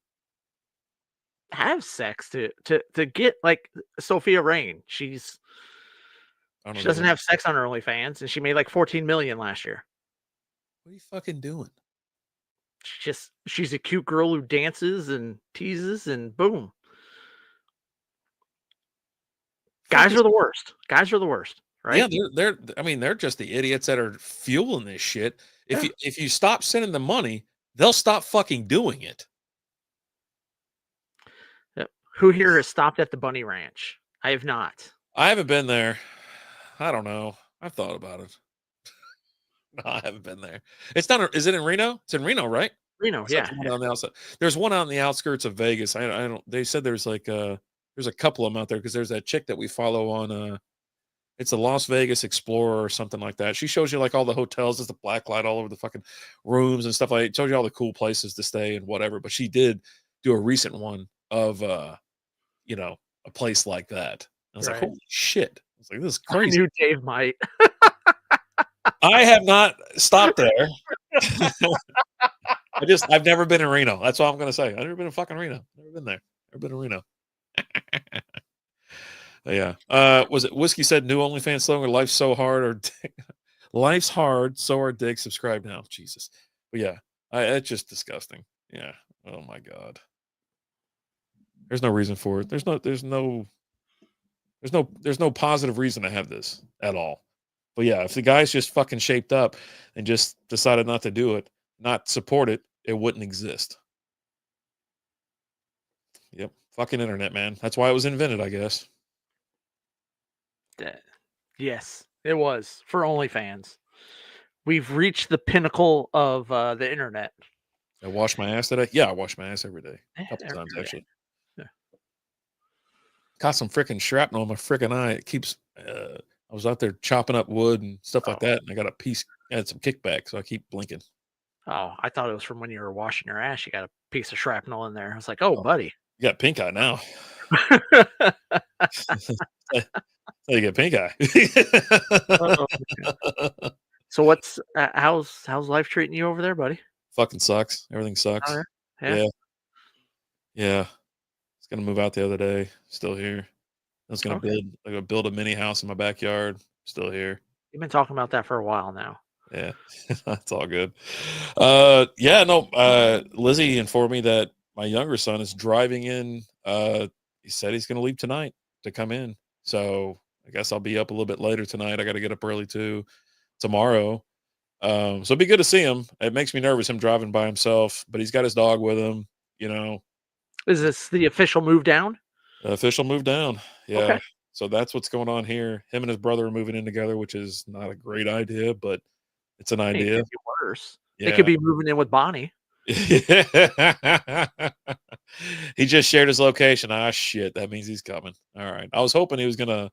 have sex to get like Sophia Rain. I don't know She who doesn't that have is. sex on her OnlyFans and she made like 14 million last year. What are you fucking doing? She's a cute girl who dances and teases and boom. Fuck Guys is are the worst. Guys are the worst, Yeah, right? I mean, they're just the idiots that are fueling this shit. If Yeah. you stop sending them money, they'll stop fucking doing it. Yep. Who here has stopped at the Bunny Ranch? I have not. I haven't been there. I don't know. I've thought about it. No, I haven't been there. It's not. Is it in Reno? It's in Reno, right? Reno, Is that yeah, the one yeah. on the outside? There's one out in the outskirts of Vegas. I don't. They said there's like there's a couple of them out there because there's that chick that we follow on it's a Las Vegas Explorer or something like that. She shows you like all the hotels. There's the black light all over the fucking rooms and stuff like that. It shows you all the cool places to stay and whatever. But she did do a recent one of you know, a place like that. I was like, Right. holy shit. I was like, this is I crazy. knew Dave might. I have not stopped there. I've never been in Reno. That's all I'm gonna say. I've never been in fucking Reno. Never been there. Never been in Reno. Yeah. Was it Whiskey said new OnlyFans slogan? Life's so hard, or life's hard, so are dicks. Subscribe now. Jesus. But yeah, it's just disgusting. Yeah. Oh my god. There's no reason for it. There's no positive reason to have this at all. But yeah, if the guy's just fucking shaped up and just decided not to do it, not support it, it wouldn't exist. Yep. Fucking internet, man. That's why it was invented, I guess. Yes, it was for OnlyFans. We've reached the pinnacle of the internet. I wash my ass today. Yeah, I wash my ass every day. A couple Every times day. actually. Yeah. Caught some freaking shrapnel in my freaking eye. It keeps I was out there chopping up wood and stuff like Oh, that, and I got a piece, I had some kickback, so I keep blinking. oh, I thought it was from when you were washing your ass. You got a piece of shrapnel in there. I was like, "Oh, Oh, buddy." you got pink eye now. You get pink eye. Oh, man. So how's life treating you over there, buddy? Fucking sucks. Everything Oh, sucks. yeah? Yeah? Yeah, yeah. Was gonna move out the other day. Still here. I was Okay. gonna build a mini house in my backyard. Still here. You've been talking about that for a while now. Yeah, that's all good. Yeah, no. Lizzie informed me that my younger son is driving in. He said he's gonna leave tonight to come in. So I guess I'll be up a little bit later tonight. I got to get up early too tomorrow. So it'd be good to see him. It makes me nervous him driving by himself, but he's got his dog with him. You know, Is this the official move down? the official move down. Okay. Yeah. So that's what's going on here. Him and his brother are moving in together, which is not a great idea, but it's an Hey, it idea. could be worse. They could Yeah. be moving in with Bonnie. He just shared his location. Ah, shit. That means he's coming. All right. I was hoping he was gonna.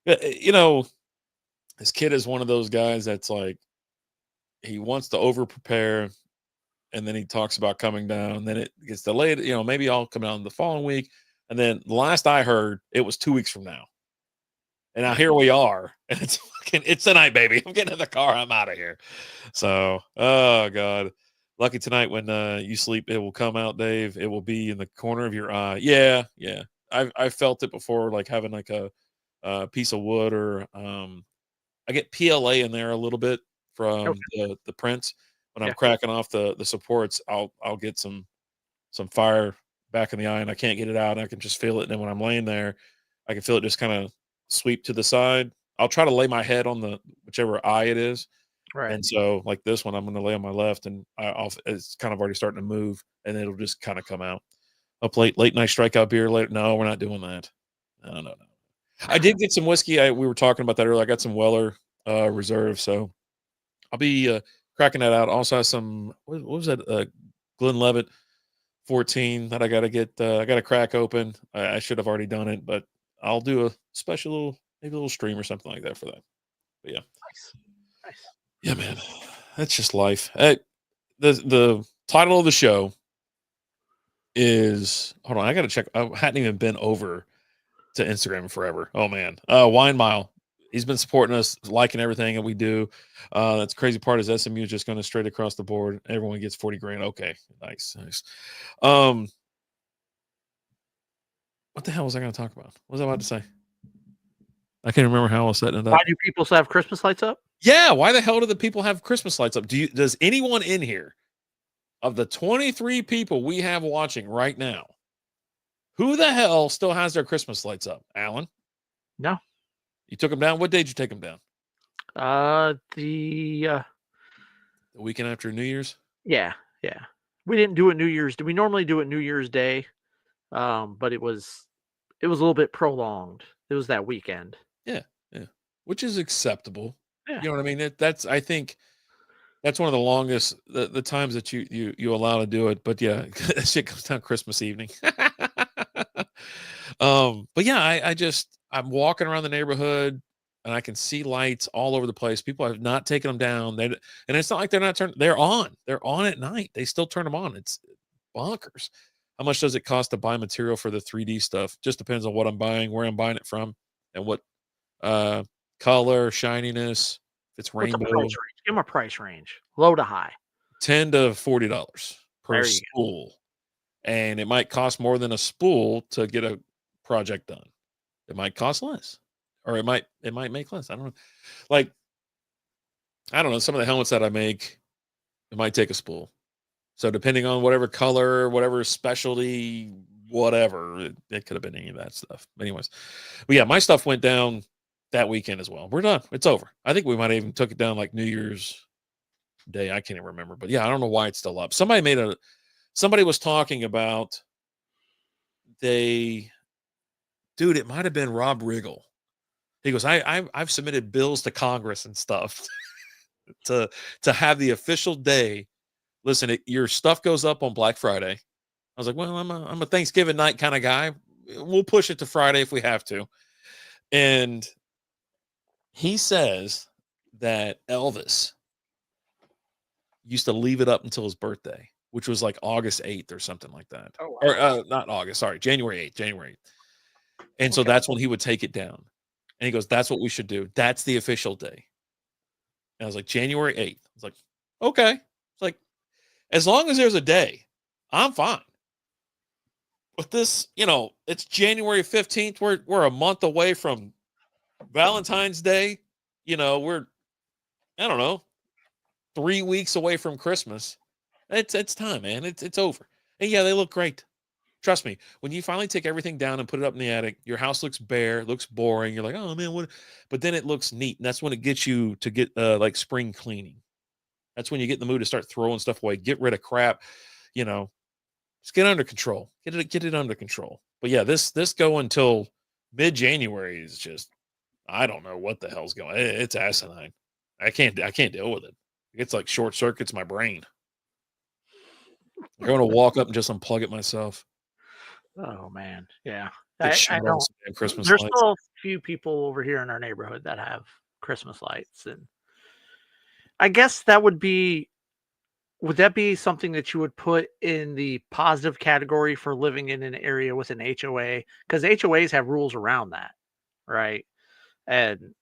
You know, this kid is one of those guys that's like he wants to over prepare, and then he talks about coming down. Then it gets delayed. You know, maybe I'll come down the following week, and then the last I heard, it was 2 weeks from now. And now here we are, and it's tonight, baby. I'm getting in the car. I'm out of here. So, oh god, lucky tonight when you sleep, it will come out, Dave. It will be in the corner of your eye. Yeah, yeah. I've felt it before, like having like a piece of wood or I get PLA in there a little bit from Okay. the prints. When I'm Yeah. cracking off the supports, I'll get some fire back in the eye, and I can't get it out. I can just feel it. And then when I'm laying there, I can feel it just kind of sweep to the side. I'll try to lay my head on the whichever eye it is. Right. And so, like this one, I'm going to lay on my left, and it's kind of already starting to move, and it'll just kind of come out. Up late night strikeout beer later. No, we're not doing that. No, no, no. I did get some whiskey. We were talking about that earlier. I got some Weller Reserve, so I'll be cracking that out. Also, have some what was that? Glenlivet 14 that I got to get. I got to crack open. I should have already done it, but I'll do a special little, maybe a little stream or something like that for that. But yeah, Nice. Nice. yeah, man, that's just life. The title of the show is hold on. I got to check. I hadn't even been over to Instagram forever. Oh man, Wine Mile. He's been supporting us, liking everything that we do. That's the crazy part is SMU is just going to straight across the board. Everyone gets 40 grand. Okay, nice, nice. What the hell was I going to talk about? What was I about to say? I can't remember how I was setting it Why up. do people still have Christmas lights up? Yeah, why the hell do the people have Christmas lights up? Does anyone in here of the 23 people we have watching right now, who the hell still has their Christmas lights up? Alan, No. you took them down. What day did you take them down? The The weekend after New Year's? yeah, yeah. We didn't do it New Year's. We normally do it New Year's Day? But it was a little bit prolonged. It was that weekend. Yeah, yeah. Which is acceptable. Yeah. You know what I mean? That's I think that's one of the longest the times that you allow to do it. But yeah, that shit comes down Christmas evening. But yeah, I'm walking around the neighborhood and I can see lights all over the place. People have not taken them down. And it's not like they're not turned. They're on. They're on at night. They still turn them on. It's bonkers. How much does it cost to buy material for the 3D stuff? Just depends on what I'm buying, where I'm buying it from, and what uh color, shininess, if it's What's a price rainbow. range? Give 'em a price range. Low to high. $10 to $40 per There you go. spool. And it might cost more than a spool to get a project done. It might cost less. Or it might make less. I don't know. Like, I don't know. Some of the helmets that I make, it might take a spool. So depending on whatever color, whatever specialty, whatever, it could have been any of that stuff. Anyways, but yeah, my stuff went down that weekend as well. We're done. It's over. I think we might have even took it down like New Year's Day. I can't even remember. But yeah, I don't know why it's still up. Somebody was talking about dude, it might have been Rob Riggle. He goes, I've submitted bills to Congress and stuff to have the official day. Listen, your stuff goes up on Black Friday. I was like, well, I'm a Thanksgiving night kind of guy. We'll push it to Friday if we have to. And he says that Elvis used to leave it up until his birthday. which was like August 8th or something like that. Oh Or wow. not August, sorry, January 8th, January 8th. And so Okay. that's when he would take it down. And he goes, "That's what we should do. That's the official day." And I was like, "January 8th." I was like, "Okay." It's like, as long as there's a day, I'm fine. But this, it's January 15th. We're a month away from Valentine's Day. We're, I don't know, 3 weeks away from Christmas. It's time, man. It's over. And yeah, they look great. Trust me, when you finally take everything down and put it up in the attic, your house looks bare, looks boring. You're like, "Oh man, what?" But then it looks neat, and that's when it gets you to get like spring cleaning. That's when you get in the mood to start throwing stuff away, get rid of crap. You know, just get under control. Get it under control. But yeah, this go until mid-January is just, I don't know what the hell's going. It's asinine. I can't deal with it. It's like short circuits my brain. I want to walk up and just unplug it myself. Oh man. Yeah. Get I shut off don't. some damn Christmas There's lights. still a few people over here in our neighborhood that have Christmas lights, and I guess that would be. Would that be something that you would put in the positive category for living in an area with an HOA? Because HOAs have rules around that, right? And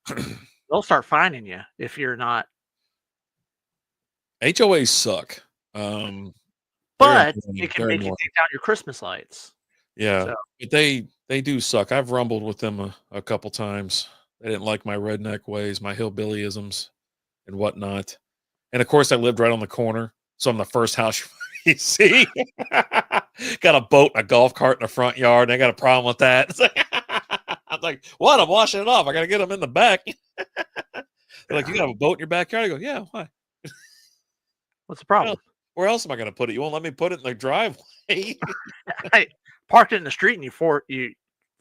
they'll start fining you if you're not. HOAs suck. Um, they're But they annoying. can They're make you annoying. take down your Christmas lights. Yeah, So but they do suck. I've rumbled with them a couple times. They didn't like my redneck ways, my hillbillyisms, and whatnot. And of course, I lived right on the corner, so I'm the first house you see. Got a boat and a golf cart in the front yard, and I got a problem with that. It's like, I'm like, "What? I'm washing it off. I got to get them in the back." They're like, "You yeah, got a boat in your backyard?" I go, "Yeah. Why? what's the Where else, problem? where else am I going to put it? You won't let me put it in the driveway." I parked it in the street and you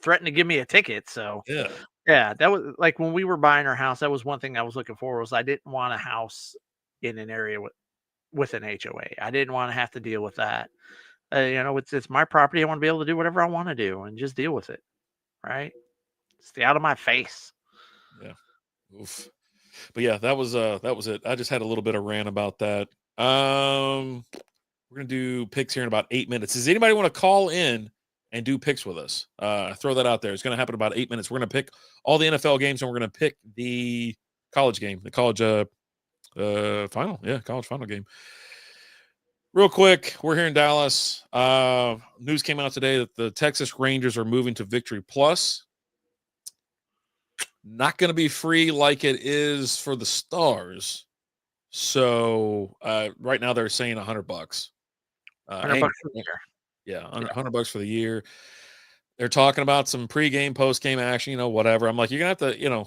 threatened to give me a ticket. So Yeah. yeah, that was like when we were buying our house. That was one thing I was looking for was I didn't want a house in an area with an HOA. I didn't want to have to deal with that. It's my property. I want to be able to do whatever I want to do and just deal with it. Right? Stay out of my face. Yeah. Oof. But yeah, that was it. I just had a little bit of rant about that. We're gonna do picks here in about 8 minutes. Does anybody want to call in and do picks with us? Throw that out there. It's gonna happen in about 8 minutes. We're gonna pick all the NFL games and we're gonna pick the college game, the college final. Yeah, college final game. Real quick, we're here in Dallas. News came out today that the Texas Rangers are moving to Victory Plus. Not going to be free like it is for the Stars. So right now they're saying $100. 100 bucks for the year. Yeah, Yeah. $100 for the year. They're talking about some pregame, postgame action, whatever. I'm like, you're gonna have to,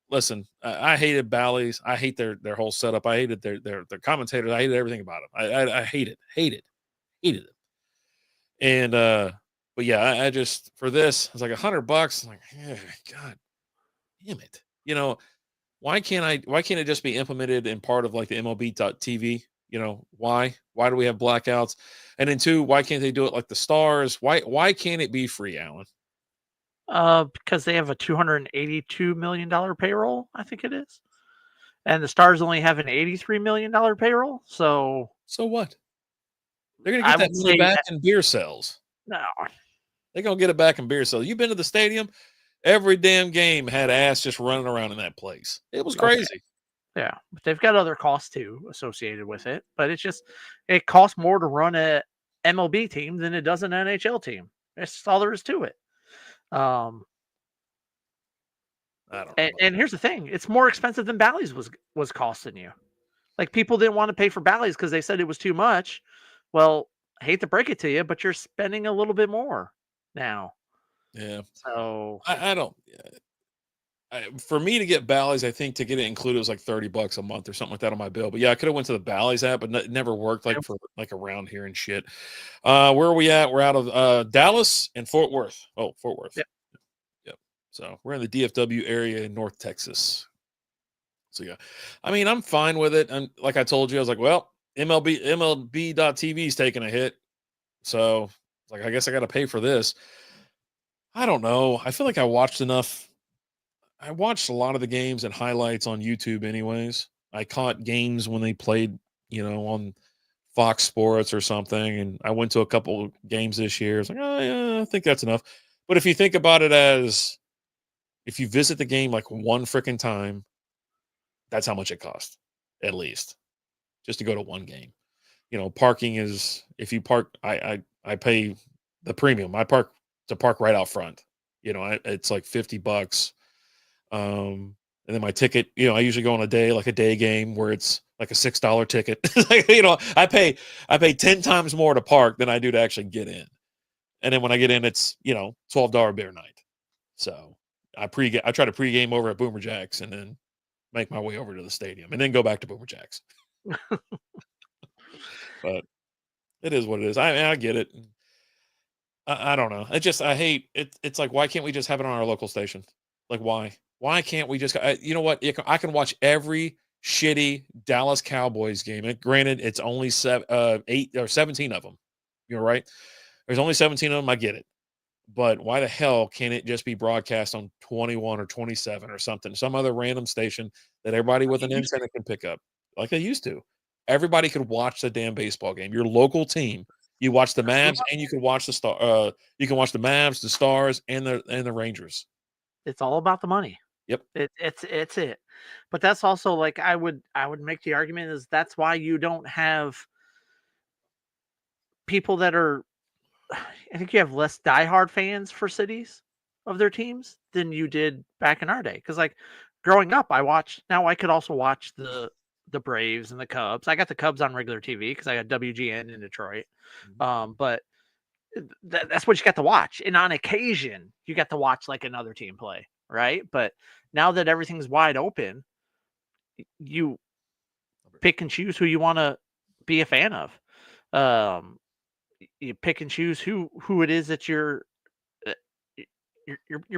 listen. I hated Bally's. I hate their whole setup. I hated their commentators. I hated everything about them. I hated it. And but yeah, I just for this, it's like $100. I'm like, God damn it. Why can't it just be implemented in part of like the MLB.TV? Why do we have blackouts? And then two, why can't they do it like the Stars? Why can't it be free, Alan? Because they have a $282 million payroll, I think it is. And the Stars only have an $83 million payroll. So So what? They're gonna I get that would money say back that in beer sales. no. They're gonna get it back in beer sales. You've been to the stadium? Every damn game had ass just running around in that place. It was Okay. crazy. Yeah. But they've got other costs too associated with it. But it costs more to run a MLB team than it does an NHL team. That's just all there is to it. Um, I don't know and, about and here's the thing: it's more expensive than Bally's was costing you. Like people didn't want to pay for Bally's because they said it was too much. Well, I hate to break it to you, but you're spending a little bit more now. that. Yeah. So I don't. For me to get Bally's, I think to get it included was like $30 a month or something like that on my bill. But yeah, I could have went to the Bally's app, but it never worked like for like around here and shit. Where are we at? We're out of Dallas and Fort Worth. Oh, Fort Worth. yeah, Yep. So we're in the DFW area in North Texas. So yeah, I mean, I'm fine with it. And like I told you, I was like, well, MLB.TV is taking a hit. So like, I guess I got to pay for this. I don't know. I feel like I watched enough. I watched a lot of the games and highlights on YouTube anyways. I caught games when they played, on Fox Sports or something, and I went to a couple games this year. It's like, oh yeah, I think that's enough. But if you think about it as if you visit the game like one freaking time, that's how much it costs, at least, just to go to one game. Parking is if you park, I pay the premium. I park to park right out front. It's like $50. And then my ticket, I usually go on like a day game where it's like a $6 ticket. Like, I pay 10 times more to park than I do to actually get in. And then when I get in, it's $12 beer night. So I try to pregame over at Boomer Jacks and then make my way over to the stadium and then go back to Boomer Jacks. But it is what it is. I get it. I don't know. I hate it. It's like, why can't we just have it on our local station? Like, why? Why can't we just? You know what? I can watch every shitty Dallas Cowboys game. And granted, it's only 8 or 17 of them. You're right. There's only 17 of them. I get it. But why the hell can't it just be broadcast on 21 or 27 or something? Some other random station that everybody with an antenna can pick up, like they used to. Everybody could watch the damn baseball game. Your local team. You watch the Mavs, and you can watch the star. You can watch the Mavs, the Stars, and the Rangers. It's all about the money. Yep. It's it. But that's also like I would make the argument is that's why you don't have people that are. I think you have less diehard fans for cities of their teams than you did back in our day. Because like growing up, now I could also watch the Braves and the Cubs. I got the Cubs on regular TV because I got WGN in Detroit. But that's what you got to watch. And on occasion, you got to watch like another team play, right? But now that everything's wide open, you pick and choose who you want to be a fan of. You pick and choose who it is that you're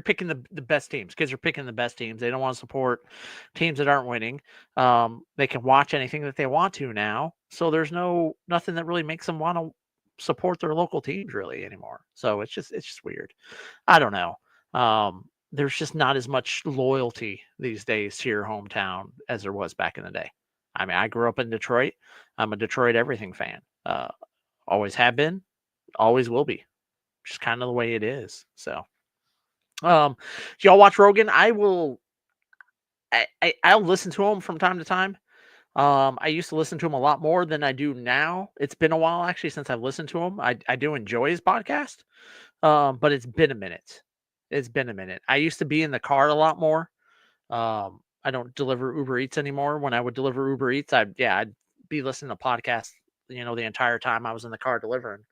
picking the best teams. Kids are picking the best teams. They don't want to support teams that aren't winning. They can watch anything that they want to now. So there's nothing that really makes them want to support their local teams really anymore. So it's just weird. I don't know. There's just not as much loyalty these days to your hometown as there was back in the day. I mean, I grew up in Detroit. I'm a Detroit everything fan. Always have been, always will be. Just kind of the way it is. So, do y'all watch Rogan? I'll listen to him from time to time. I used to listen to him a lot more than I do now. It's been a while actually since I've listened to him. I do enjoy his podcast. But it's been a minute. It's been a minute. I used to be in the car a lot more. I don't deliver Uber Eats anymore. When I would deliver Uber Eats, I'd be listening to podcasts, the entire time I was in the car delivering.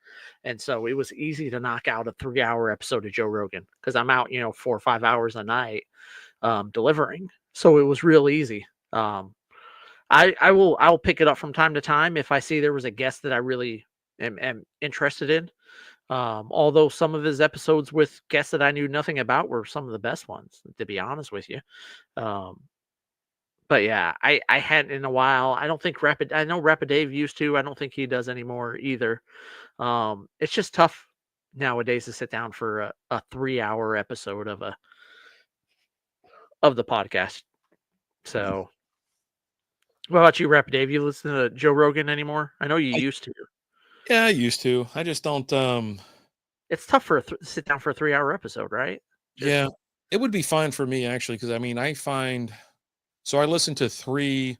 And so it was easy to knock out a 3-hour episode of Joe Rogan because I'm out, 4 or 5 hours a night delivering. So it was real easy. I'll pick it up from time to time if I see there was a guest that I really am interested in. Although some of his episodes with guests that I knew nothing about were some of the best ones, to be honest with you. But yeah, I hadn't in a while. I don't think I know Rapid Dave used to. I don't think he does anymore either. It's just tough nowadays to sit down for a 3-hour episode of the podcast. So what about you, Rapid Dave? You listen to Joe Rogan anymore? I know you used to. Yeah, I used to. I just don't. It's tough for sit down for a 3-hour episode, right? Yeah, it would be fine for me actually because I mean I find so I listen to 3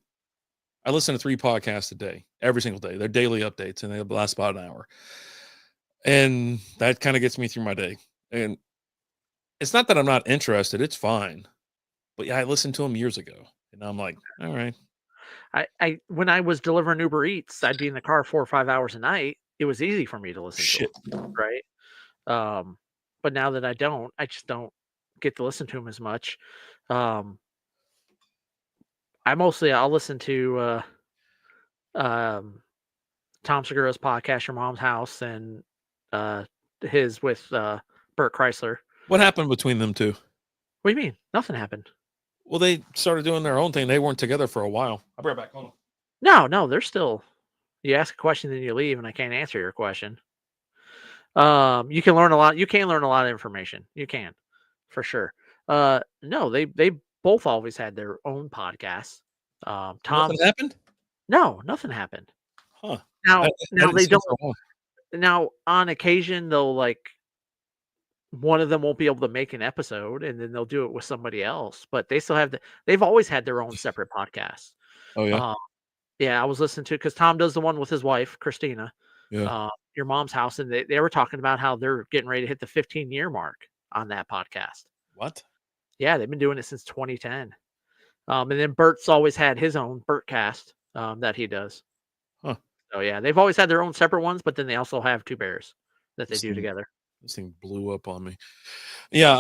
podcasts a day, every single day. They're daily updates and they last about an hour. And that kind of gets me through my day. And it's not that I'm not interested, it's fine. But yeah, I listened to them years ago and I'm like, all right. I when I was delivering Uber Eats, I'd be in the car 4 or 5 hours a night. It was easy for me to listen Shit. to them, right? But now that I just don't get to listen to them as much. I'll listen to Tom Segura's podcast, Your Mom's House, and his with Bert Chrysler. What happened between them two? What do you mean? Nothing happened. Well, they started doing their own thing. They weren't together for a while. I'll be right back. Hold No, on. they're still. You ask a question, then you leave, and I can't answer your question. You can learn a lot. You can learn a lot of information. You can, for sure. No, they both always had their own podcasts. Tom, Nothing happened? no, nothing happened. Huh. Now I now didn't they see him don't for a while. now on occasion, they'll, like one of them won't be able to make an episode, and then they'll do it with somebody else, but they've always had their own separate podcasts. Oh, yeah? Um, yeah, I was listening to because Tom does the one with his wife, Christina, Yeah. Your Mom's House, and they were talking about how they're getting ready to hit the 15-year mark on that podcast. What? Yeah, they've been doing it since 2010. And then Bert's always had his own Bertcast, that he does. Huh. So, yeah, they've always had their own separate ones, but then they also have 2 Bears that they This do thing together. this thing blew up on me. Yeah,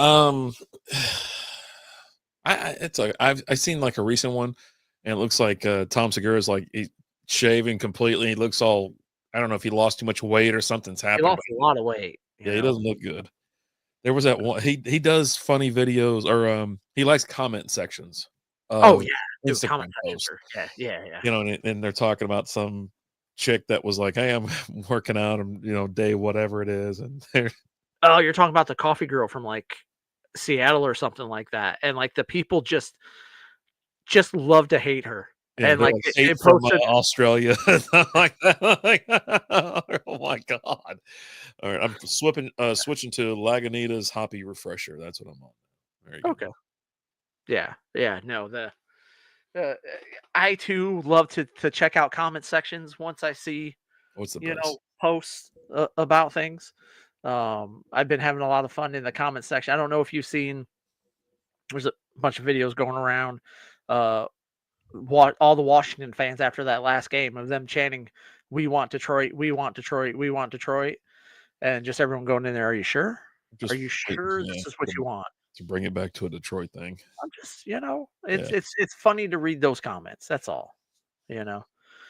it's like I seen, like, a recent one, and it looks like, Tom Segura's, like, he's shaving completely. He looks all I don't know if he lost too much weight or something's He happened, lost but a lot of weight, yeah, he doesn't look good. There was that one he does funny videos or, he likes comment sections Oh, of yeah, dude, comment Instagram sections posts, are yeah, yeah. you know, and they're talking about some chick that was like, "Hey, I'm working out, and day whatever it is," and they're Oh, you're talking about the coffee girl from, like, Seattle or something like that, and, like, the people just love to hate her, yeah, and, they're like, like, they "Hate from, posted Australia," something like that, like, oh my god. Alright, I'm switching to Lagunitas Hoppy Refresher, that's what I'm on. There you okay. go. Yeah, yeah, no, uh, I too love to check out comment sections once I see, What's the best? posts, about things. I've been having a lot of fun in the comment section. I don't know if you've seen there's a bunch of videos going around, uh, what all the Washington fans after that last game of them chanting, "We want Detroit, we want Detroit, we want Detroit," and just everyone going in there, "Are you sure? Are Just you waiting, sure yeah, this is what you want?" to bring it back to a Detroit thing. I'm just, it's Yeah. it's funny to read those comments. That's all, you know.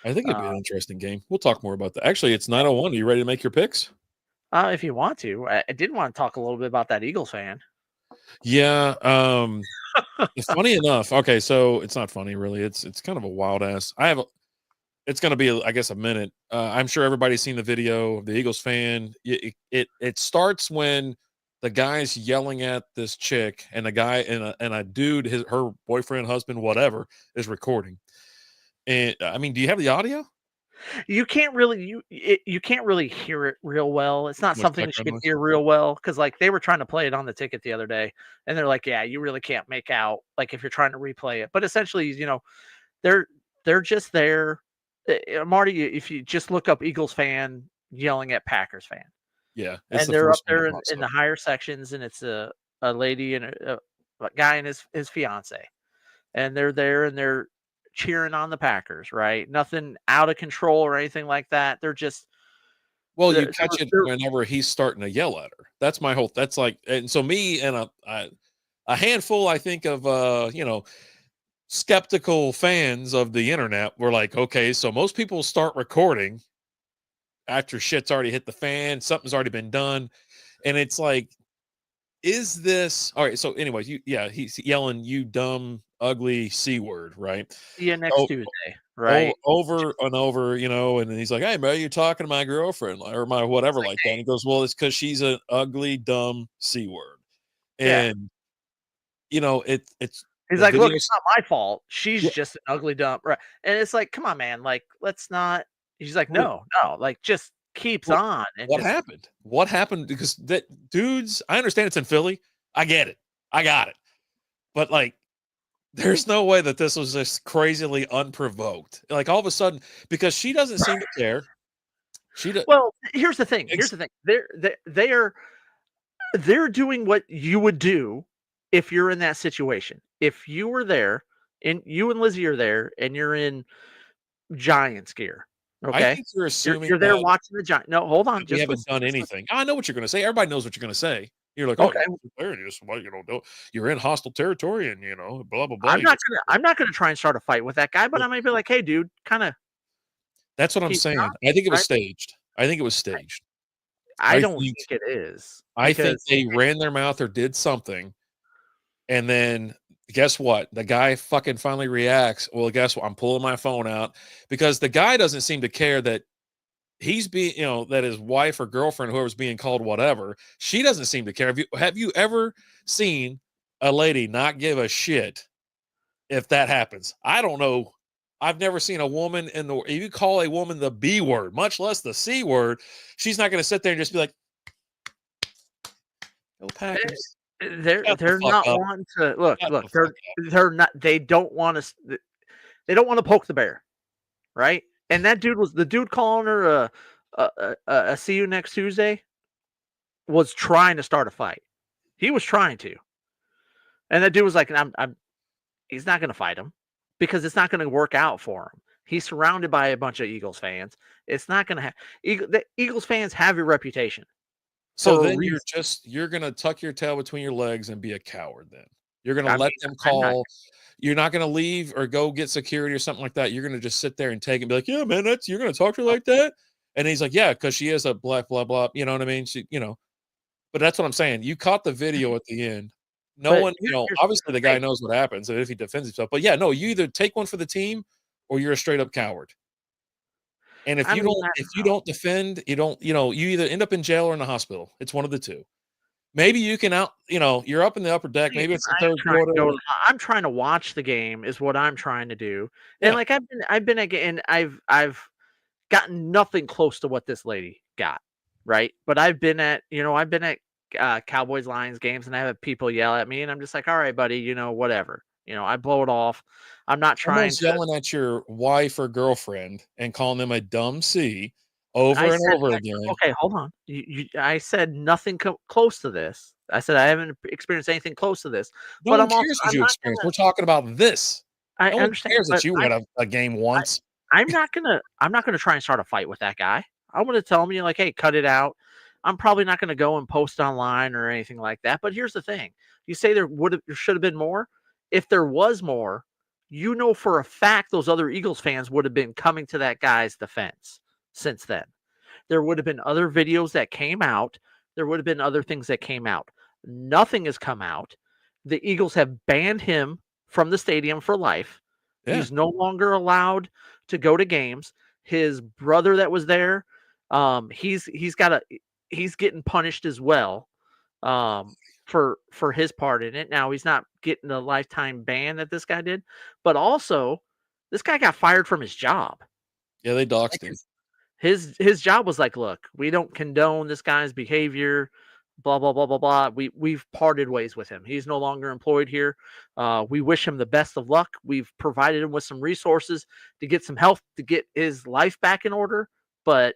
I think it'd Uh, be an interesting game. We'll talk more about that. Actually, it's 9:01. Are you ready to make your picks? if you want to, I did want to talk a little bit about that Eagles fan. Yeah, funny enough okay, so it's not funny really, it's kind of a wild ass it's gonna be, I guess, a minute. I'm sure everybody's seen the video of the Eagles fan. It starts when the guy's yelling at this chick, and a guy and a dude, her boyfriend, husband, whatever, is recording. And I mean, do you have the audio? You can't really hear it real well. It's not Too much something that you background can noise. hear real well because, like, they were trying to play it on the ticket the other day, and they're like, "Yeah, you really can't make out like if you're trying to replay it." But essentially, they're they're just there. Marty, if you just look up Eagles fan yelling at Packers fan, Yeah, it's and the they're up first one that there pops in up. the higher sections, and it's a lady and a guy and his fiance, and they're there and they're cheering on the Packers, right? Nothing out of control or anything like that. They're just Well, you they're, catch it they're whenever he's starting to yell at her. That's my whole that's like and so me and a handful, I think, of skeptical fans of the internet were like, okay, so most people start recording after shit's already hit the fan, something's already been done. And it's like, is this all right? So, anyways, he's yelling, you dumb, ugly C word, right? see you next Oh, Tuesday, oh, right? over and over, and then he's like, hey, man, you're talking to my girlfriend or my whatever, It's like, like that. And he goes, well, it's because she's an ugly, dumb C word. yeah. And, it's He's the like, look, videos. it's not my fault. She's Yeah. just an ugly dump, right? And it's like, come on, man. Like, let's not. He's like, no, no, like, just keeps What on and what just happened? What happened? Because that dudes, I understand it's in Philly. I get it. I got it. But like, there's no way that this was just crazily unprovoked. Like all of a sudden, because she doesn't seem to care. She does. well, here's the thing. Here's the thing. They're doing what you would do if you're in that situation. If you were there and you and Lizzie are there and you're in Giants gear, I okay? think you're assuming You're there that watching the Giant. No, hold on, we just haven't listen, done just listen. anything. I know what you're going to say. Everybody knows what you're going to say. You're like, oh, Okay, you sit there and you just, well, you're in hostile territory, and blah blah blah. I'm not gonna try and start a fight with that guy, but I might be like, hey, dude, kind of That's what I'm keep saying. on, I think it was right? staged. I think it was staged. I I don't think think it is I think because they ran their mouth or did something. And then guess what? The guy fucking finally reacts. Well, guess what? I'm pulling my phone out because the guy doesn't seem to care that he's being, that his wife or girlfriend, whoever's being called whatever, she doesn't seem to care. Have you ever seen a lady not give a shit if that happens? I don't know. I've never seen a woman if you call a woman the B word, much less the C word, she's not going to sit there and just be like, "Go Packers." Shut the They're fuck not up. wanting to look. Shut the fuck up. They're not. They don't want to. They don't want to poke the bear, right? And that dude was the dude calling her a see you next Tuesday was trying to start a fight. He was trying to, and that dude was like, I'm he's not going to fight him because it's not going to work out for him. He's surrounded by a bunch of Eagles fans. It's not going to have the Eagles fans have a reputation. So For a then reason. you're going to tuck your tail between your legs and be a coward then. You're going to I let mean, them I'm not. call. You're not going to leave or go get security or something like that. You're going to just sit there and take it and be like, "Yeah, man, you're going to talk to her like that?" And he's like, "Yeah, because she is a blah, blah, blah." You know what I mean? But that's what I'm saying. You caught the video at the end. No But one, here's obviously the the guy thing. knows what happens and if he defends himself. But yeah, no, you either take one for the team or you're a straight up coward. And I mean, I if don't you know. don't defend, you don't, you either end up in jail or in the hospital. It's one of the two. Maybe you can you're up in the upper deck. Maybe it's the I am third trying to quarter. go. I'm trying to watch the game is what I'm trying to do. And Yeah. like I've been again. I've gotten nothing close to what this lady got, right? But I've been at Cowboys Lions games and I have people yell at me and I'm just like, all right, buddy, whatever. I blow it off. I'm not trying Someone's to. yelling at your wife or girlfriend and calling them a dumb C I over and said, over again. okay, hold on. I said nothing close to this. I said I haven't experienced anything close to this. No But one cares what I'm you not experienced. gonna. We're talking about this. I No one understand, cares that but you went a game once. I'm not gonna try and start a fight with that guy. I'm gonna tell him, like, hey, cut it out. I'm probably not gonna go and post online or anything like that. But here's the thing: you say there should have been more. If there was more, for a fact those other Eagles fans would have been coming to that guy's defense since then. There would have been other videos that came out. There would have been other things that came out. Nothing has come out. The Eagles have banned him from the stadium for life. Yeah. He's no longer allowed to go to games. His brother that was there, he's getting punished as well, for his part in it. Now he's not getting the lifetime ban that this guy did, but also this guy got fired from his job. Yeah, they doxed Like him. his job was like, look, we don't condone this guy's behavior, blah blah blah blah blah. We've parted ways with him. He's no longer employed here. We wish him the best of luck. We've provided him with some resources to get some help to get his life back in order. But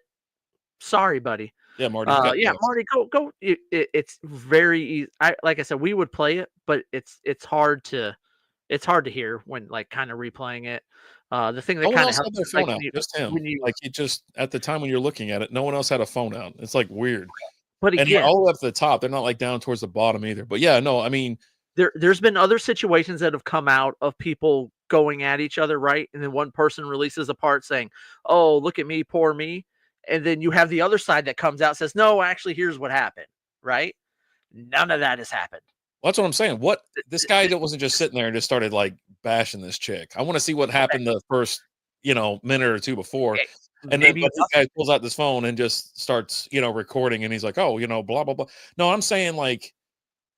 sorry, buddy. Yeah, Marty, you got Yeah, doxed. Marty, go. It's very easy. Like I said, we would play it, but it's hard to hear when like kind of replaying it. The thing No that one kind of else helps had their is like phone out, just him. when you Like, he just at the time when you're looking at it, no one else had a phone out. It's, like, weird. but And they're again, all the way up to the top. They're not, like, down towards the bottom either. But, yeah, no, I mean there's been other situations that have come out of people going at each other, right? And then one person releases a part saying, "Oh, look at me, poor me," and then you have the other side that comes out and says, "No, actually, here's what happened." Right? None of that has happened. that's what I'm saying. This guy that wasn't just sitting there and just started, like, bashing this chick. I wanna see what Okay, happened the first, minute or 2 before. okay, And then maybe but this guy pulls out this phone and just starts, recording, and he's like, "Oh, blah, blah, blah." No, I'm saying, like,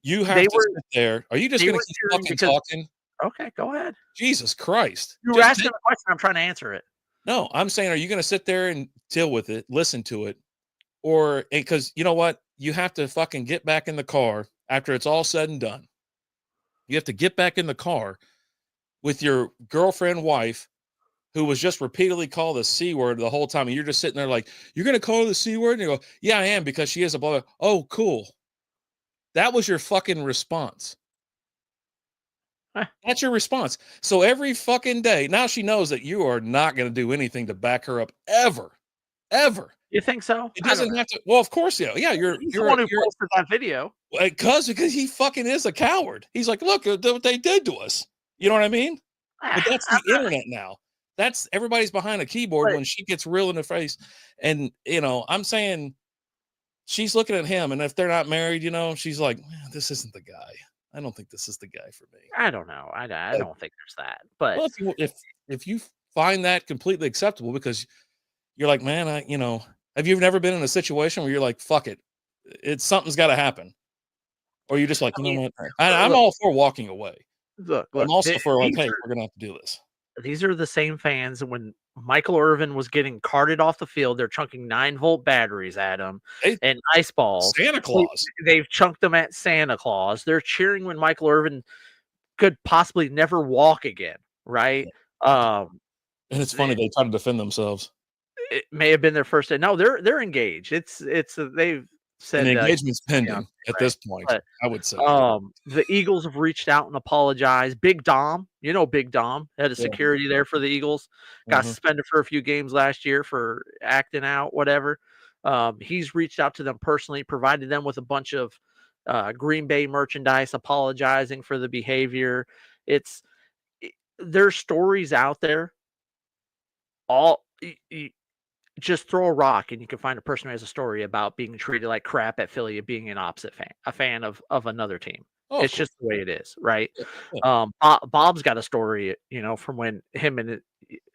you have they to were sit there. Are you just they gonna were keep cheering fucking because talking? okay, go ahead. Jesus Christ. You were Just asking take a question. I'm trying to answer it. No, I'm saying, are you gonna sit there and deal with it, listen to it, or because you know what? You have to fucking get back in the car after it's all said and done. You have to get back in the car with your girlfriend, wife, who was just repeatedly called the C word the whole time. And you're just sitting there like, you're gonna call her the C word? And you go, yeah, I am, because she is a blah, blah. Oh, cool. That was your fucking response. Eh, That's your response. So every fucking day, now she knows that you are not gonna do anything to back her up ever. Ever. you think so? It I don't doesn't know. have to. Well, of course, yeah. Yeah, He's the one who posted that video. because he fucking is a coward. He's like, look at what they did to us. You know what I mean? But Ah, that's the internet now. That's everybody's behind a keyboard but when she gets real in the face. And I'm saying she's looking at him, and if they're not married, she's like, "Man, this isn't the guy. I don't think this is the guy for me." I don't know. I But, don't think there's that. But well, if you find that completely acceptable, because you're like, man, have you never been in a situation where you're like, fuck it, something's got to happen, or you're just like, I you know mean, what, I'm look, all for walking away. look, But I'm look. also for like, These hey, are we're gonna have to do this. these are the same fans when Michael Irvin was getting carted off the field. They're chunking 9-volt batteries at him Hey, and ice balls. Santa Claus. They've chunked them at Santa Claus. They're cheering when Michael Irvin could possibly never walk again, right? And it's funny, They they try to defend themselves. it may have been their first day. No, they're engaged. They've And the said, engagement's yeah, pending at right. this point, But I would say. the Eagles have reached out and apologized. Big Dom, Big Dom, head of Yeah. security there for the Eagles, got Mhm. suspended for a few games last year for acting out, whatever. He's reached out to them personally, provided them with a bunch of Green Bay merchandise, apologizing for the behavior. It's there's stories out there. All just throw a rock and you can find a person who has a story about being treated like crap at Philly, being an opposite fan, a fan of another team. Oh, of It's course. just the way it is, right? Yeah, yeah. Bob's got a story, from when him and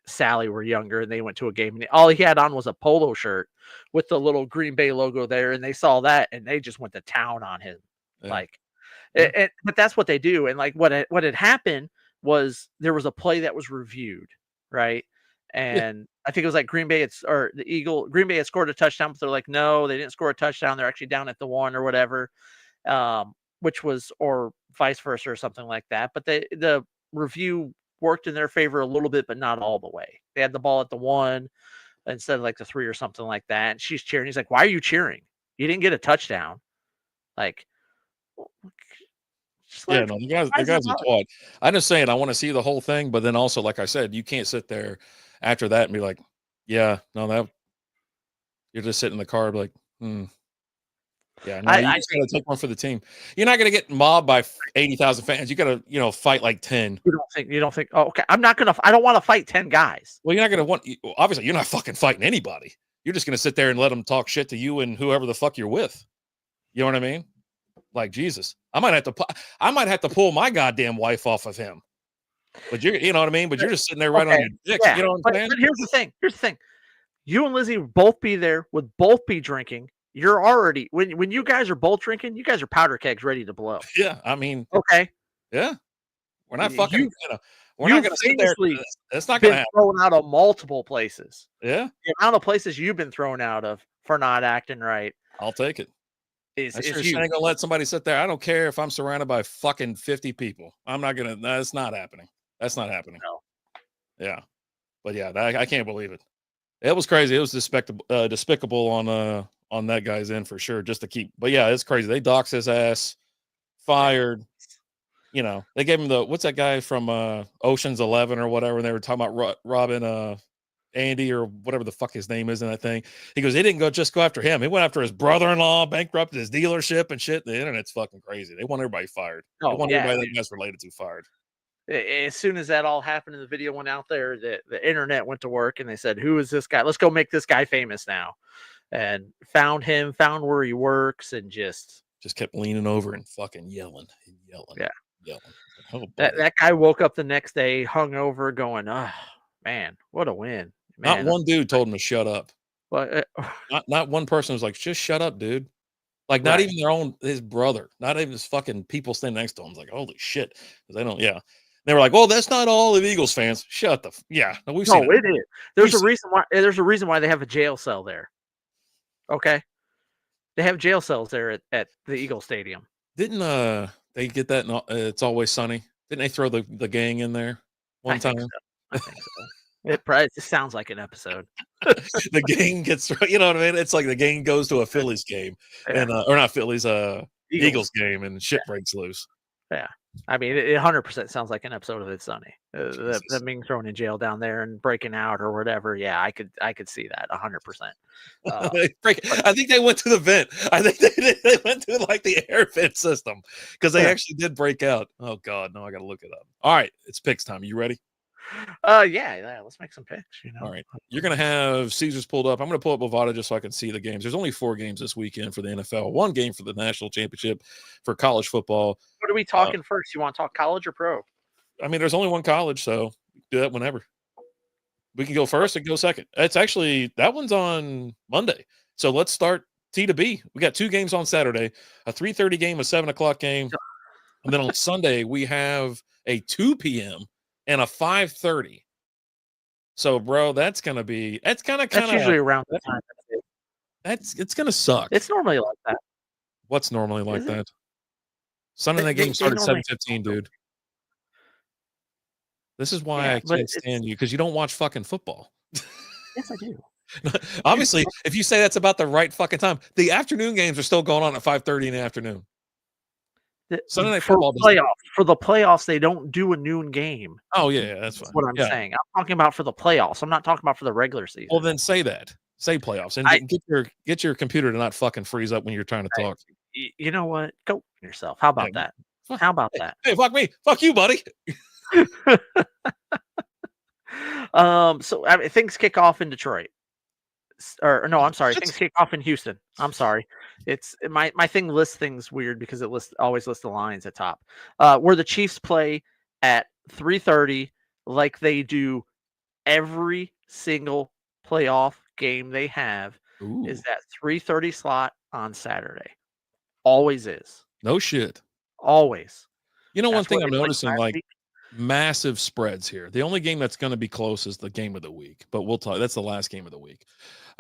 Sally were younger and they went to a game and all he had on was a polo shirt with the little Green Bay logo there, and they saw that and they just went to town on him, Yeah. like, Yeah. but that's what they do. And like what had happened was there was a play that was reviewed, right? Yeah. And I think it was like Green Bay or Green Bay had scored a touchdown, but they're like, no, they didn't score a touchdown. They're actually down at the 1 or whatever. Which was, or vice versa or something like that. But the review worked in their favor a little bit, but not all the way. They had the ball at the 1 instead of like the 3 or something like that. And she's cheering. He's like, why are you cheering? You didn't get a touchdown. Like, just Yeah, let no, the guys are taught. I'm just saying I wanna see the whole thing, but then also, like I said, you can't sit there after that and be like, "Yeah, no, that." You're just sitting in the car like, "Hmm, yeah, no, you I just gotta take one for the team." You're not gonna get mobbed by 80,000 fans. You gotta, fight like 10. you don't think, oh, okay, I don't want to fight 10 guys. Well, you're not gonna obviously, you're not fucking fighting anybody. You're just gonna sit there and let them talk shit to you and whoever the fuck you're with. You know what I mean? Like, Jesus. I might have to pull my goddamn wife off of him. But you know what I mean? But you're just sitting there right on Okay. your dick. Yeah. You know what I'm But saying? here's the thing. You and Lizzie would both be there, would both be drinking. You're already when you guys are both drinking, you guys are powder kegs ready to blow. Yeah. I mean, Okay. yeah. We're not fucking, You we're not you've gonna sit there. famously It's not gonna been happen. thrown out of multiple places. Yeah. The amount of places you've been thrown out of for not acting right I'll take it. is I sure is as shit huge. ain't gonna let somebody sit there. I don't care if I'm surrounded by fucking 50 people. I'm not gonna. That's not happening. That's not happening. No. Yeah. But yeah, I can't believe it. It was crazy. It was despicable on that guy's end for sure. Just to keep. But yeah, it's crazy. They doxed his ass, fired. They gave him what's that guy from Ocean's 11 or whatever. And they were talking about Robin Andy or whatever the fuck his name is in that thing. He goes, he didn't go after him. He went after his brother-in-law, bankrupted his dealership and shit. The internet's fucking crazy. They want everybody fired. They Oh want yeah. everybody that guy's related to fired. As soon as that all happened and the video went out there, the internet went to work and they said, who is this guy? Let's go make this guy famous now. And found him, found where he works, and just kept leaning over and fucking yelling and yelling. Yeah. Yelling. Oh, that guy woke up the next day hungover going, oh man, what a win. Man, not one dude told him to shut up. but Not one person was like, just shut up, dude. Like, not right. even his brother, not even his fucking people standing next to him. It's like, holy shit. 'Cause they don't, yeah. They were like, well, that's not all of Eagles fans. Shut the, yeah. No, we've No, seen it. it is. There's a reason why they have a jail cell there. Okay. They have jail cells there at the Eagle Stadium. Didn't they get that in It's Always Sunny? Didn't they throw the gang in there one time? I think so. It probably just sounds like an episode. The gang gets, you know what I mean? It's like the gang goes to a Phillies game Yeah. and or not Phillies, Eagles game, and shit breaks loose. Yeah. I mean, it 100% sounds like an episode of It's Sunny. Jesus. Them being thrown in jail down there and breaking out or whatever. Yeah, I could see that 100%. I think they went to the vent. I think they went to like the air vent system because they actually did break out. Oh God, no, I gotta look it up. All right, it's picks time. You ready? Yeah, let's make some picks. All right, you're gonna have Caesars pulled up. I'm gonna pull up Bovada just so I can see the games. There's only 4 games this weekend for the NFL, 1 game for the national championship for college football. What are we talking first? You want to talk college or pro? I mean, there's only 1 college, so do that whenever. We can go first and go second. It's actually, that one's on Monday. So let's start T to B. We got 2 games on Saturday, a 3:30 game, a 7:00 game. And then on Sunday, we have a 2 p.m. and a 5:30. So, bro, that's kind of That's usually around the time. it's gonna suck. It's normally like that. What's normally like Is it? that? Sunday night game They started normally 7:15, dude. This is why yeah, I but can't it's stand you because you don't watch fucking football. yes, I do. Obviously, if you say that's about the right fucking time, the afternoon games are still going on at 5:30 in the afternoon. Sunday night For football doesn't. playoffs, for the playoffs, they don't do a noon game. Oh yeah, that's That's fine. what I'm Yeah. saying. I'm talking about for the playoffs. I'm not talking about for the regular Well, season. then say that. Say playoffs and I, get your computer to not fucking freeze up when you're trying to I talk. you know what? Go yourself. How Yeah. about that? How about that? Hey, fuck me. Fuck you, buddy. So I mean, things kick off in Detroit. Or no, I'm sorry. Shit's Things kick off in Houston. I'm sorry. It's my thing lists things weird because it always lists the lines at top. Where the Chiefs play at 3:30, like they do every single playoff game they have, is Ooh, that 3:30 slot on Saturday. Always is. no shit. Always. You know, one That's where thing I'm they played noticing, last like week. massive spreads here. The only game that's going to be close is the game of the week, but we'll talk. That's the last game of the week.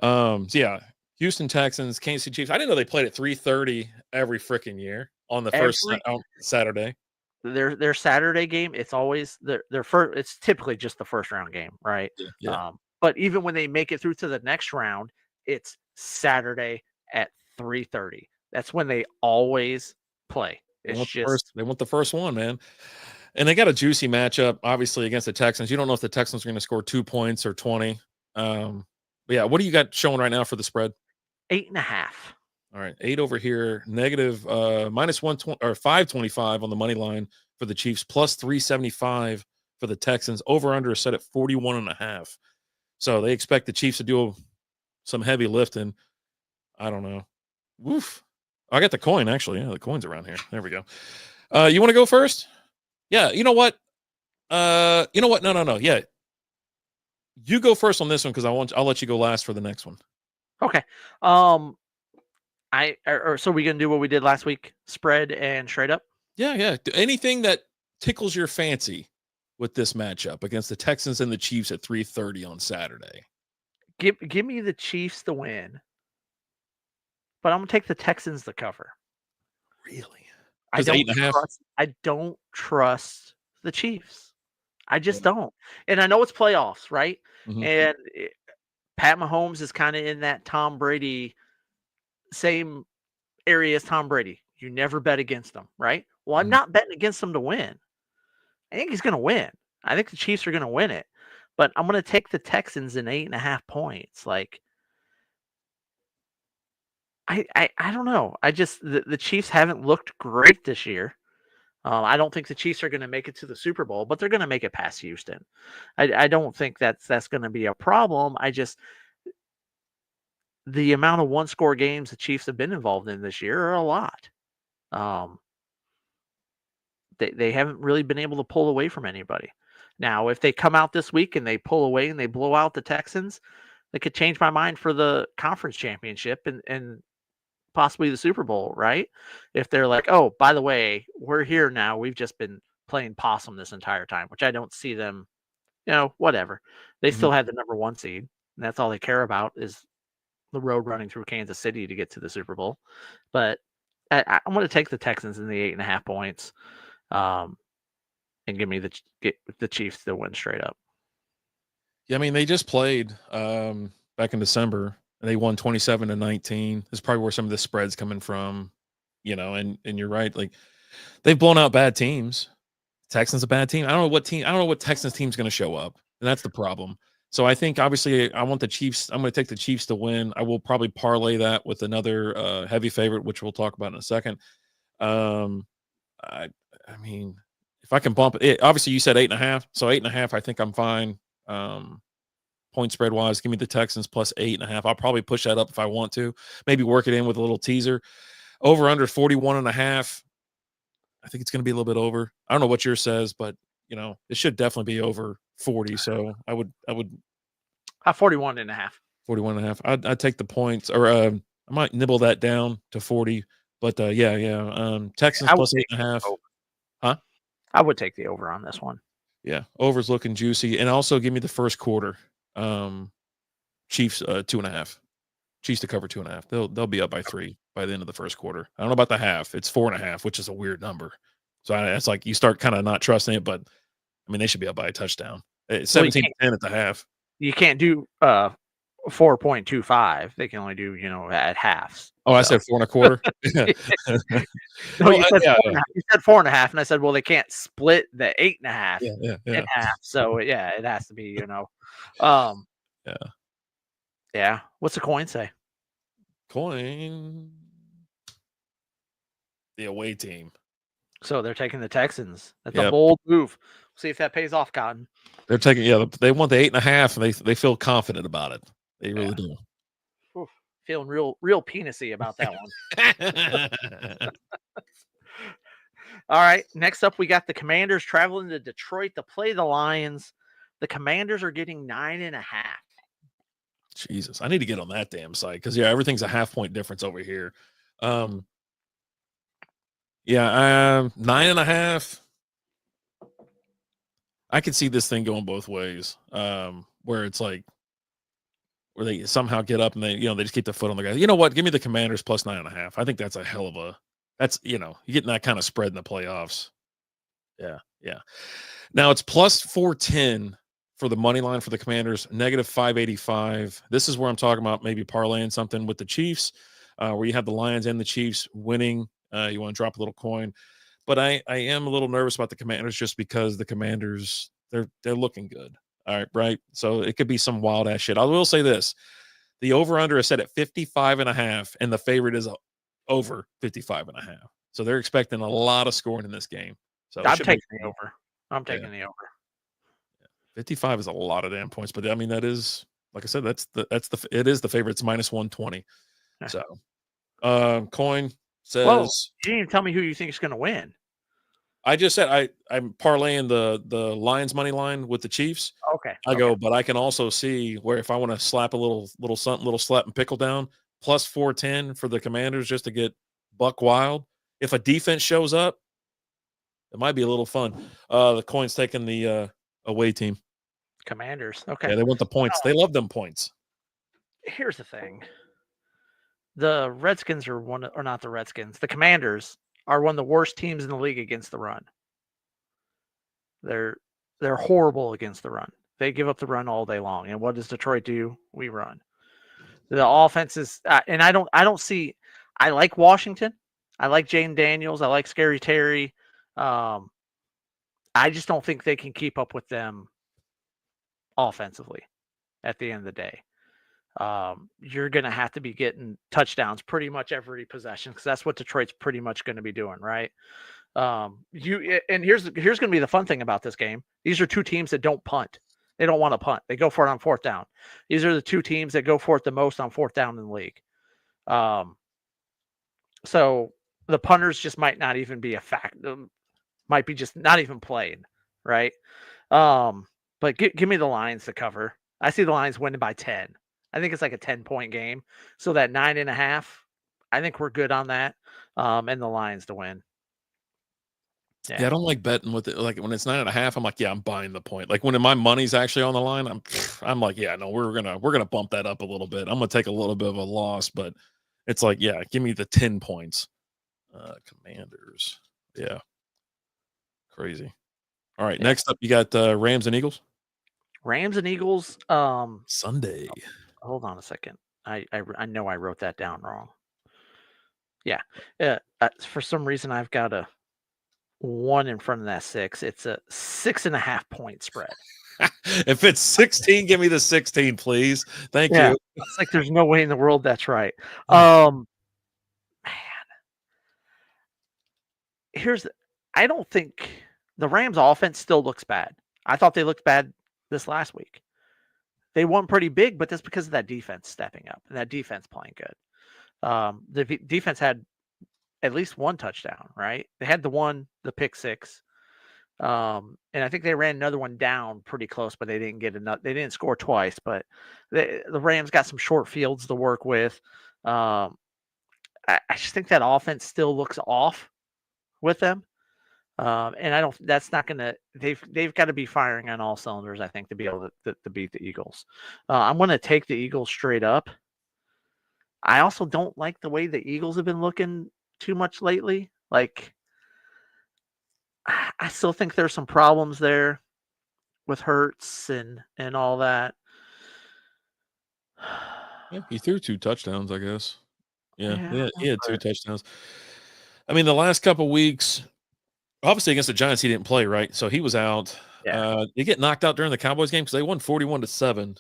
So yeah, Houston Texans, Kansas City Chiefs. I didn't know they played at 3:30 every freaking year on the first Every Saturday. their Saturday game, it's always their first. It's typically just the first round game, right? Yeah, yeah. But even when they make it through to the next round, it's Saturday at 3:30. That's when they always play. They It's want the first. just They want the first one, man. And they got a juicy matchup, obviously against the Texans. You don't know if the Texans are going to score 2 points or 20. But yeah, what do you got showing right now for the spread? 8.5. All right, 8 over here, negative minus 120 or 525 on the money line for the Chiefs, plus 375 for the Texans. Over under is set at 41.5. So they expect the Chiefs to do some heavy lifting. I don't know. Woof. I got the coin actually. Yeah, the coin's around here. There we go. You want to go first? Yeah, you know what? You know what? No, no, no. Yeah. You go first on this one because I'll let you go last for the next one. Okay. So we gonna do what we did last week? Spread and straight up. Yeah, yeah. Anything that tickles your fancy with this matchup against the Texans and the Chiefs at 3:30 on Saturday. Give me the Chiefs to win, but I'm gonna take the Texans to cover. Really? I Because don't 8.5. trust the Chiefs. I Yeah. just don't. And I know it's playoffs, right? Mhm. And Pat Mahomes is kind of in that Tom Brady same area as Tom Brady. You never bet against him, right? Well, I'm Mhm. not betting against him to win. I think he's going to win. I think the Chiefs are going to win it, but I'm going to take the Texans in 8.5 points. Like, I don't know. I just the Chiefs haven't looked great this year. I don't think the Chiefs are going to make it to the Super Bowl, but they're going to make it past Houston. I don't think that's going to be a problem. I just the amount of one score games the Chiefs have been involved in this year are a lot. Um, they haven't really been able to pull away from anybody. Now, if they come out this week and they pull away and they blow out the Texans, they could change my mind for the conference championship and possibly the Super Bowl, right? If they're like, oh, by the way, we're here now. We've just been playing possum this entire time, which I don't see them, whatever. They Mhm. still had the number one seed. And that's all they care about is the road running through Kansas City to get to the Super Bowl. But I'm going to take the Texans in the 8.5 points. And give me get the Chiefs to win straight up. Yeah, I mean, they just played back in December and they won 27-19. This is probably where some of the spreads coming from, and you're right. Like they've blown out bad teams. Texans a bad team. I don't know what team. I don't know what Texans team's going to show up, and that's the problem. So I think obviously I want the Chiefs. I'm going to take the Chiefs to win. I will probably parlay that with another heavy favorite, which we'll talk about in a second. Um, I I mean, if I can bump it, obviously you said 8.5, so 8.5. I think I'm fine. Point spread wise, give me the Texans plus 8.5. I'll probably push that up if I want to. Maybe work it in with a little teaser. Over under 41.5. I think it's going to be a little bit over. I don't know what yours says, but it should definitely be over 40. So I would 41.5. 41.5. I'd take the points, or I might nibble that down to 40. But yeah. Texans I would plus take eight and a the half. over. Huh? I would take the over on this one. Yeah, over's looking juicy, and also give me the first quarter. Chiefs 2.5. Chiefs to cover 2.5. They'll be up by 3 by the end of the first quarter. I don't know about the half. It's 4.5, which is a weird number. So it's like you start kind of not trusting it, but I mean they should be up by a touchdown. It's Well, 17-10 at the half. you can't do 4.25. They can only do, at halves. Oh, I said 4.25. No, Well, you said yeah, 4.5. You said 4.5, and I said, well, they can't split the 8.5 in yeah. half. So yeah, it has to be, Um, Yeah. yeah. What's the coin say? Coin. The away team. So they're taking the Texans. That's a Yep. bold move. See if that pays off, Cotton. They're taking, they want the 8.5, and they feel confident about it. They really do. Oof, feeling real penisy about that one. All right. Next up, we got the Commanders traveling to Detroit to play the Lions. The Commanders are getting 9.5. Jesus, I need to get on that damn site because everything's a half-point difference over here. 9.5. I could see this thing going both ways. Where it's like where they somehow get up and they just keep their foot on the gas. You know what? Give me the Commanders plus 9.5. I think that's a hell of a you're getting that kind of spread in the playoffs. Yeah. Now it's plus 410 for the money line for the Commanders, negative 585. This is where I'm talking about maybe parlaying something with the Chiefs, where you have the Lions and the Chiefs winning. You want to drop a little coin. But I am a little nervous about the Commanders just because the Commanders, they're looking good. All right. So it could be some wild ass shit. I will say this. The over-under is set at 55.5, and the favorite is over 55.5. So they're expecting a lot of scoring in this game. So I'm taking the over. I'm taking the over. 55 is a lot of damn points, but I mean that is, like I said, it is the favorite. It's minus 120. So coin says. Whoa, you didn't even tell me who you think is going to win. I just said I'm parlaying the Lions money line with the Chiefs. Okay. I go, but I can also see where if I want to slap a little something, little slap and pickle down, plus 410 for the Commanders just to get buck wild. If a defense shows up, it might be a little fun. The coin's taking the away team. Commanders. Okay. Yeah, they want the points. They love them points. Here's the thing. The Redskins are not the Redskins. The Commanders are one of the worst teams in the league against the run. They're horrible against the run. They give up the run all day long. And what does Detroit do? We run. The offense is, and I don't see. I like Washington. I like Jane Daniels. I like Scary Terry. I just don't think they can keep up with them offensively at the end of the day. You're going to have to be getting touchdowns pretty much every possession because that's what Detroit's pretty much going to be doing, right? Here's going to be the fun thing about this game. These are two teams that don't punt. They don't want to punt. They go for it on fourth down. These are the two teams that go for it the most on fourth down in the league. So the punters just might not even be a fact. Might be just not even playing, right? But give me the Lions to cover. I see the Lions winning by 10. I think it's like a 10-point game. So that 9.5, I think we're good on that. And the Lions to win. Yeah, I don't like betting with it. Like when it's 9.5, I'm like, yeah, I'm buying the point. Like when my money's actually on the line, I'm like, yeah, no, we're gonna bump that up a little bit. I'm gonna take a little bit of a loss, but it's like, yeah, give me the 10 points. Commanders, yeah, crazy. All right, next up, you got Rams and Eagles. Rams and Eagles. Sunday. Hold on a second. I know I wrote that down wrong. Yeah. For some reason, I've got a 1 in front of that 6. It's a 6.5 point spread. If it's 16, give me the 16, please. Thank you. It's like there's no way in the world that's right. Man. I don't think the Rams offense still looks bad. I thought they looked bad this last week. They won pretty big, but that's because of that defense stepping up and that defense playing good. The defense had at least one touchdown, right? They had the pick six. And I think they ran another one down pretty close, but they didn't get enough. They didn't score twice, but the Rams got some short fields to work with. I just think that offense still looks off with them. And I don't. That's not gonna. They've got to be firing on all cylinders, I think, to be able to beat the Eagles. I'm going to take the Eagles straight up. I also don't like the way the Eagles have been looking too much lately. Like, I still think there's some problems there with Hurts and all that. Yeah, he threw 2 touchdowns, I guess. Yeah, Yeah, he had 2 but touchdowns. I mean, the last couple weeks, obviously against the Giants, he didn't play, right? So he was out. yeah. They get knocked out during the Cowboys game because they won 41-7,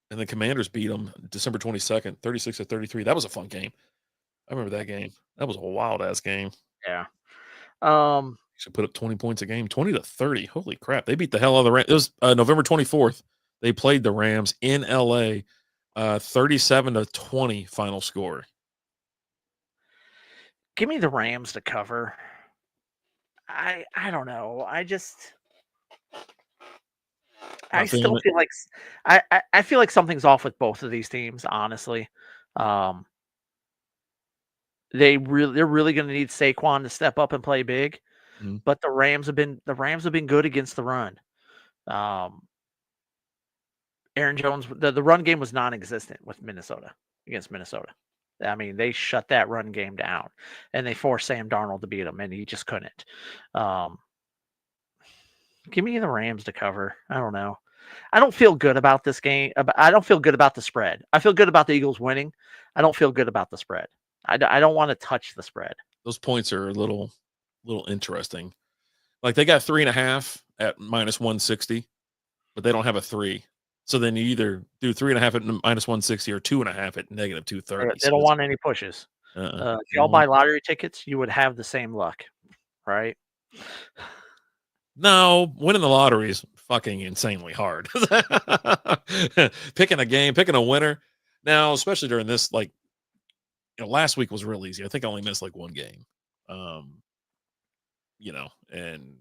and the Commanders beat them December 22nd, 36-33. That was a fun game. I remember that game. That was a wild ass game. Yeah. Um, Should put up 20 points a game, 20-30. Holy crap! They beat the hell out of the Rams. It was November 24th. They played the Rams in LA, 37-20 final score. give me the Rams to cover. I don't know. I Not feeling still it. feel like I feel like something's off with both of these teams, honestly. Um, they're really going to need Saquon to step up and play big, Mhm. but the Rams have been good against the run. Um, Aaron Jones, the run game was non-existent with Minnesota against Minnesota. I mean, they shut that run game down, and they forced Sam Darnold to beat him, and he just couldn't. Um, give me the Rams to cover. I don't know. I don't feel good about this game. I don't feel good about the spread. I feel good about the Eagles winning. I don't feel good about the spread. I don't want to touch the spread. Those points are a little interesting. Like they got 3.5 at -160, but they don't have a 3. So then you either do 3.5 at -160 or 2.5 at -230. They So don't it's want any pushes. If you y'all don't want. buy lottery tickets, you would have the same luck, right? No, winning the lottery is fucking insanely hard. Picking a game, picking a winner. Now, especially during this, like, last week was real easy. I think I only missed like one game. Um, and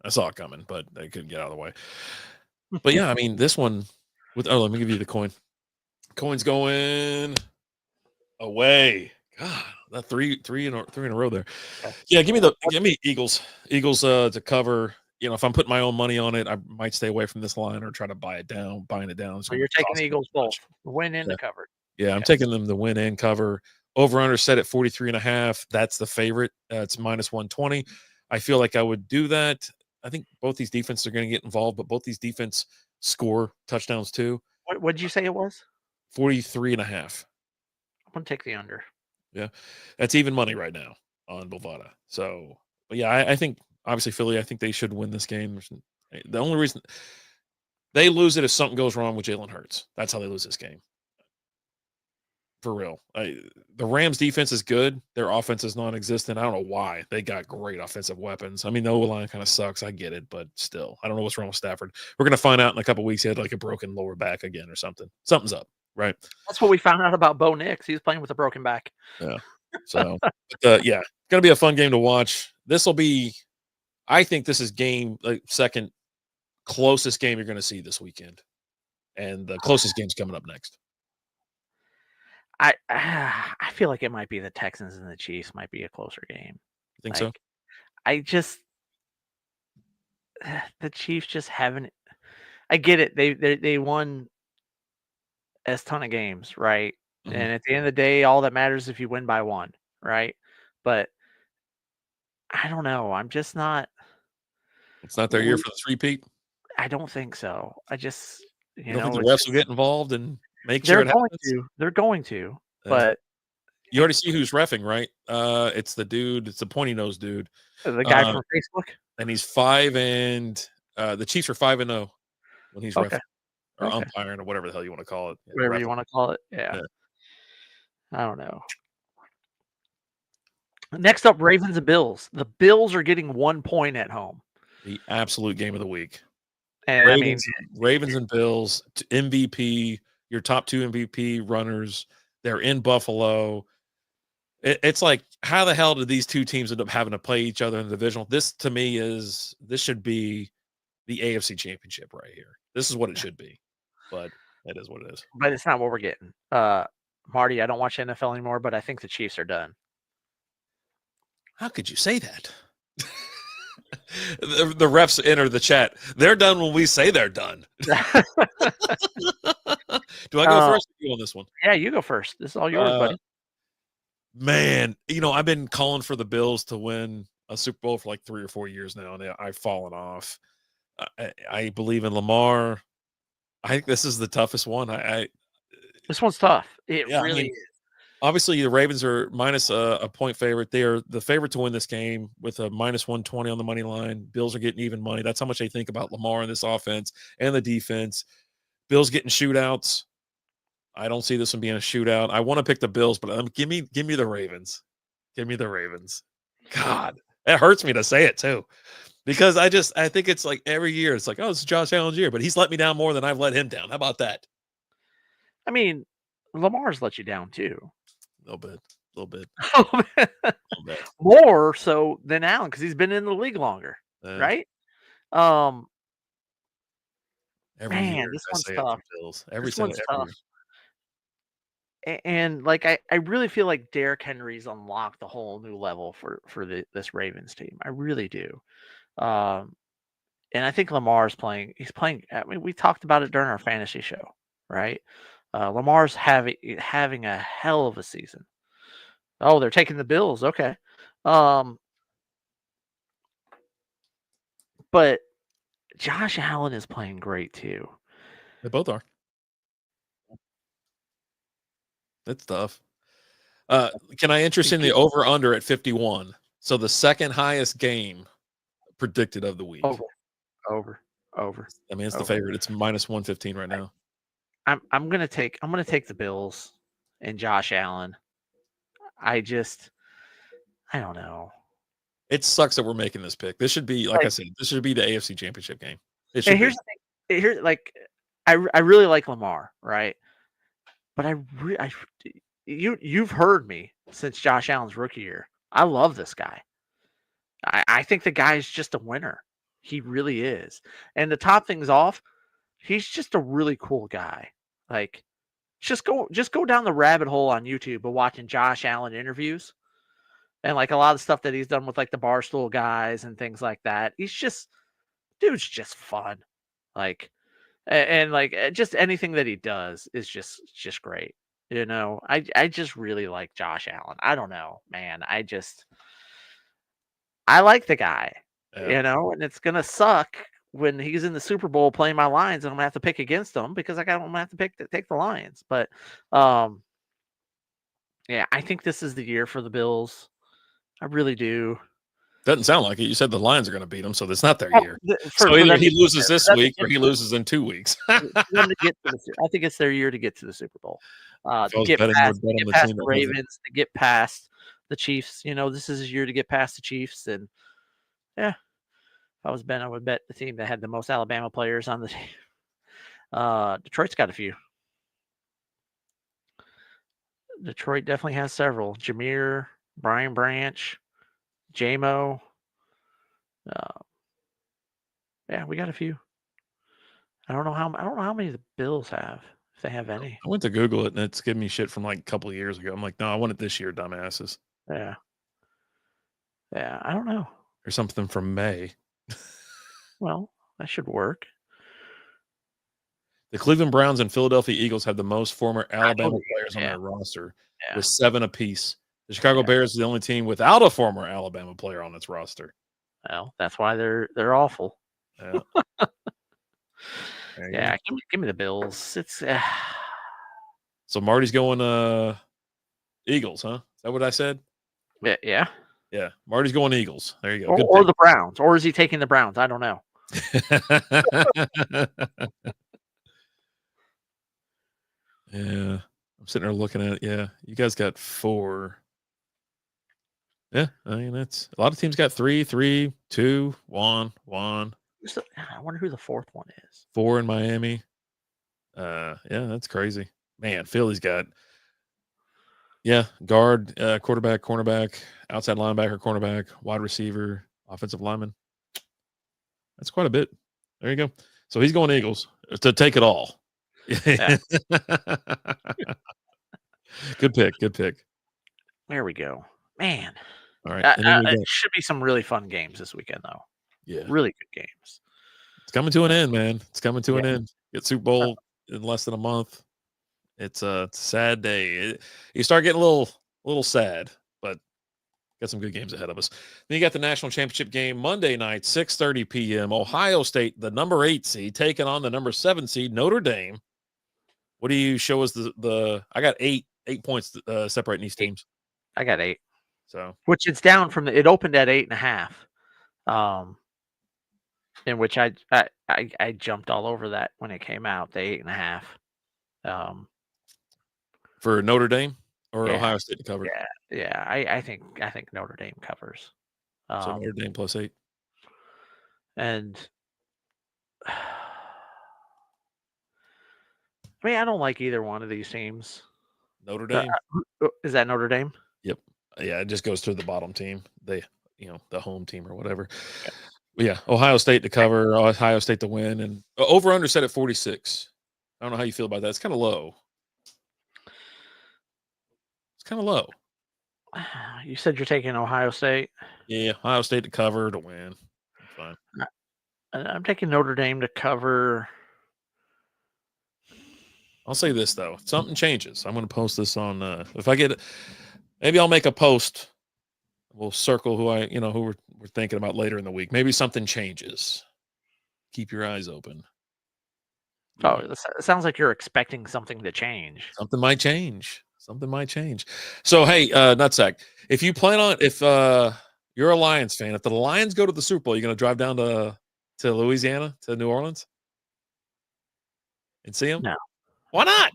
I saw it coming, but I couldn't get out of the way. But yeah, I mean, this one let me give you the coin. Coin's going away. God, that three in a row there. Okay. Yeah, What, give me Eagles. Eagles to cover. If I'm putting my own money on it, I might stay away from this line or try to buying it down. It's so going to you're taking cost the me Eagles too both, much. win and Yeah. the cover. Yeah, I'm Okay. taking them to win and cover. Over under set at 43.5. That's the favorite. It's -120. I feel like I would do that. I think both these defenses are going to get involved, but both these defense score touchdowns too. What did you say it was? 43.5. I'm gonna take the under. Yeah. That's even money right now on Bovada. So, but yeah, I think obviously Philly, I think they should win this game. The only reason they lose it if something goes wrong with Jalen Hurts. That's how they lose this game. For real. The Rams defense is good. Their offense is non-existent. I don't know why. They got great offensive weapons. I mean, the O-line kind of sucks. I get it, but still, I don't know what's wrong with Stafford. We're gonna find out in a couple weeks. He had like a broken lower back again or something. Something's up, right? That's what we found out about Bo Nix. He was playing with a broken back. Yeah. So, yeah, it's gonna be a fun game to watch. This will be. I think this is second closest game you're gonna see this weekend, and the closest game's coming up next. I feel like it might be the Texans and the Chiefs might be a closer game. You think so? Like I just the Chiefs just haven't. I get it. They won a ton of games, right? Mhm. And at the end of the day, all that matters is if you win by one, right? But I don't know. I'm just not. It's not their year re- for the three-peat. I don't think so. I just, You don't think the it's refs will just get involved and make sure they're it going happens? to. They're going to. Yeah. But You already see who's reffing, right? It's the dude. It's the pointy nose dude. the guy Uh, from Facebook. and he's 5 and the Chiefs are 5-0 when he's Okay. reffing or Okay. umpiring or whatever the hell you want to call it. Yeah, Whatever you reffing. want to call it. Yeah. Yeah. I don't know. Next up, Ravens and Bills. The Bills are getting 1 point at home. The absolute game of the week. And I mean, Ravens and Bills, MVP, your top 2 MVP runners. They're in Buffalo. It's like, how the hell did these two teams end up having to play each other in the divisional? This to me this should be the AFC Championship right here. This is what it should be, but it is what it is. but it's not what we're getting. Marty, I don't watch NFL anymore, but I think the Chiefs are done. How could you say that? The refs enter the chat. They're done when we say they're done. Do I go first or you on this one? Yeah, you go first. This is all yours, buddy. Man, I've been calling for the Bills to win a Super Bowl for like 3 or 4 years now, and I've fallen off. I believe in Lamar. I think this is the toughest one. This one's tough. It Yeah, really is. Obviously, the Ravens are minus a point favorite. They are the favorite to win this game with a minus 120 on the money line. Bills are getting even money. That's how much they think about Lamar in this offense and the defense. Bills getting shootouts. I don't see this one being a shootout. I want to pick the Bills, but give me the Ravens. Give me the Ravens. God, it hurts me to say it too, because I think it's like every year it's like, oh, it's Josh Allen's year, but he's let me down more than I've let him down. How about that? I mean, Lamar's let you down too. A little bit. More so than Allen because he's been in the league longer, right? Every Man, year this I one's say tough. it for Bills. Every This one's tough. Year. And like I really feel like Derrick Henry's unlocked a whole new level for this Ravens team. I really do. And I think Lamar's playing. He's playing. I mean, we talked about it during our fantasy show, right? Lamar's having a hell of a season. Oh, they're taking the Bills. Okay. But Josh Allen is playing great too. They both are. It's tough. Can I interest in the over under at 51? So the second highest game predicted of the week. Over. I mean, it's the favorite. It's minus 115 right now. I'm gonna take the Bills and Josh Allen. I don't know. It sucks that we're making this pick. This should be, like I said, this should be the AFC Championship game. It should and here's the thing. Here, like, I really like Lamar, right? But you've heard me since Josh Allen's rookie year. I love this guy. I think the guy's just a winner. He really is. And to top things off, he's just a really cool guy. Like, just go down the rabbit hole on YouTube of watching Josh Allen interviews. And like a lot of stuff that he's done with like the Barstool guys and things like that. Dude's just fun. Like, and like just anything that he does is just great. I just really like Josh Allen. I don't know, man. I like the guy, and it's gonna suck when he's in the Super Bowl playing my Lions, and I'm gonna have to pick against him because I'm gonna have to take the Lions. But yeah, I think this is the year for the Bills. I really do. Doesn't sound like it. You said the Lions are going to beat them, so it's not their year. So either he loses this week or he loses in 2 weeks. I think it's their year to get to the Super Bowl. To get past the Ravens, to get past the Chiefs. This is his year to get past the Chiefs. And yeah, if I was Ben, I would bet the team that had the most Alabama players on the team. Detroit's got a few. Detroit definitely has several. Jameer, Brian Branch, J-Mo. Yeah, we got a few. I don't know how many the Bills have, if they have any. I went to Google it and it's giving me shit from like a couple of years ago. I'm like, no, I want it this year, dumbasses. Yeah, I don't know. Or something from May. Well, that should work. The Cleveland Browns and Philadelphia Eagles have the most former Alabama players on their roster, with 7 apiece. The Chicago Bears is the only team without a former Alabama player on its roster. Well, that's why they're awful. Yeah. Yeah, give me the Bills. It's So Marty's going Eagles, huh? Is that what I said? Yeah. Yeah. Marty's going Eagles. There you go. Or the Browns. Or is he taking the Browns? I don't know. Yeah. I'm sitting there looking at it. Yeah. You guys got 4. Yeah. I mean, that's a lot of teams got 3, 3, 2, 1, 1. I wonder who the 4th one is. 4 in Miami. Yeah, that's crazy. Man, Philly's got guard, quarterback, cornerback, outside linebacker, cornerback, wide receiver, offensive lineman. That's quite a bit. There you go. So he's going Eagles to take it all. Yeah. Good pick. There we go. Man. All right. And then we It got, should be some really fun games this weekend, though. yeah, Really good games. it's coming to an end, man. It's coming to Yeah. an end. Get Super Bowl in less than a month. It's a sad day. You start getting a little sad, but got some good games ahead of us. Then you got the national championship game Monday night, 6:30 p.m. Ohio State, the number 8 seed, taking on the number 7 seed, Notre Dame. What do you show us the I got 8 points separating these teams. I got 8. So Which it's down from it opened at 8.5. In which I jumped all over that when it came out, the 8.5. for Notre Dame or Yeah, Ohio State to cover. yeah. I think Notre Dame covers. So Notre Dame +8. And I mean, I don't like either one of these teams. Notre Dame. Is that Notre Dame? Yep. Yeah, it just goes to the bottom team. They, the home team or whatever. Yeah, Ohio State to cover, Ohio State to win, and over under set at 46. I don't know how you feel about that. It's kind of low. It's kind of low. You said you're taking Ohio State. Yeah, Ohio State to cover to win. Fine. I'm taking Notre Dame to cover. I'll say this though, if something changes, I'm going to post this on. If I get, maybe I'll make a post. We'll circle who who we're thinking about later in the week. Maybe something changes. Keep your eyes open. Oh, it sounds like you're expecting something to change. Something might change. Something might change. So hey, Nutsack, if you're a Lions fan, if the Lions go to the Super Bowl, you're going to drive down to Louisiana, to New Orleans, and see them? No. Why not?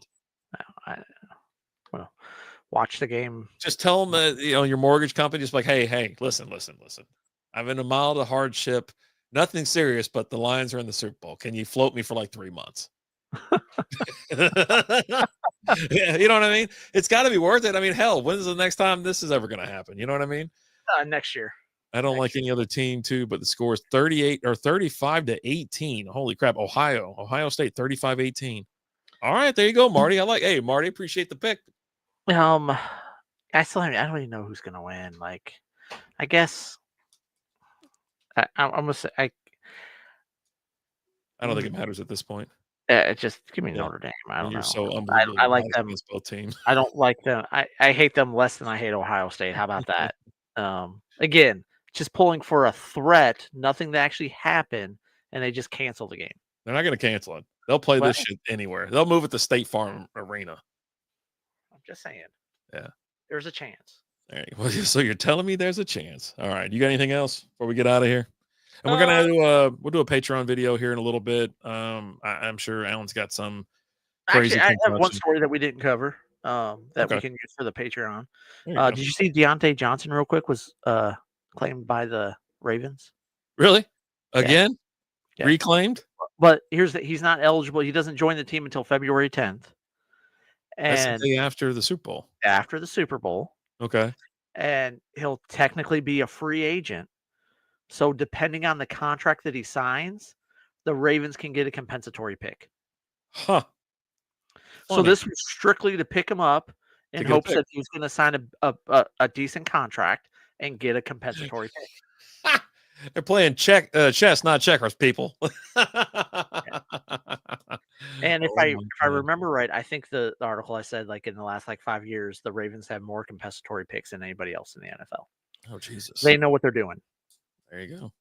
No, well, watch the game. Just tell them that your mortgage company just like, hey, listen. I'm in a mild hardship, nothing serious, but the Lions are in the Super Bowl. Can you float me for like 3 months? Yeah, you know what I mean? It's got to be worth it. I mean, hell, when's the next time this is ever going to happen? You know what I mean? Next year. I don't like any other team too, but the score is 38 or 35-18. Holy crap. Ohio State 35-18. All right, there you go, Marty. Hey, Marty, appreciate the pick. I don't even know who's gonna win. Like, I guess I'm gonna say I don't think it matters at this point. just give me Notre Dame. I don't know. So unbelievable. I like them. Both teams. I don't like them. I hate them less than I hate Ohio State. How about that? Again, just pulling for a threat, nothing to actually happen, and they just cancel the game. They're not going to cancel it. They'll play this shit anywhere. They'll move it to State Farm Arena. I'm just saying. Yeah. There's a chance. All right. Well, so you're telling me there's a chance. All right. You got anything else before we get out of here? And we're gonna we'll do a Patreon video here in a little bit. I'm sure Alan's got some crazy. Actually, I have one story that we didn't cover that we can use for the Patreon. Did you see Deontay Johnson real quick was claimed by the Ravens? Really? Again? Yeah. Reclaimed? But he's not eligible. He doesn't join the team until February 10th. That's And the day after the Super Bowl. After the Super Bowl. Okay. And he'll technically be a free agent. So depending on the contract that he signs, the Ravens can get a compensatory pick. Huh. So this was strictly to pick him up in hopes that he was going to sign a decent contract and get a compensatory pick. They're playing chess, not checkers, people. And if I remember right, I think the article I said, like in the last 5 years, the Ravens have more compensatory picks than anybody else in the NFL. Oh Jesus! They know what they're doing. There you go.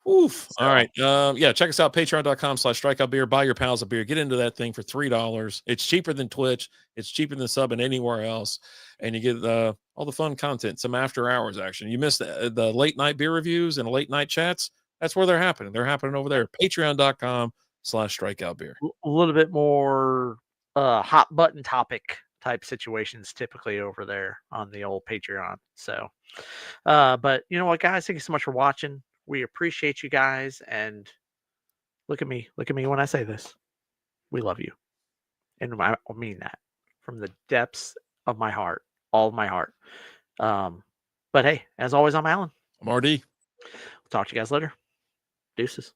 Oof. All right. Yeah, check us out, patreon.com/strikeoutbeer. Buy your pals a beer. Get into that thing for $3. It's cheaper than Twitch. It's cheaper than subbing anywhere else. And you get all the fun content, some after hours action. You missed the late night beer reviews and late night chats. That's where they're happening. They're happening over there. Patreon.com/strikeoutbeer. A little bit more hot button topic type situations typically over there on the old Patreon. So, but you know what, guys? Thank you so much for watching. We appreciate you guys, and look at me when I say this. We love you, and I mean that from the depths of my heart, all of my heart. But hey, as always, I'm Alan. I'm RD. We'll talk to you guys later. Deuces.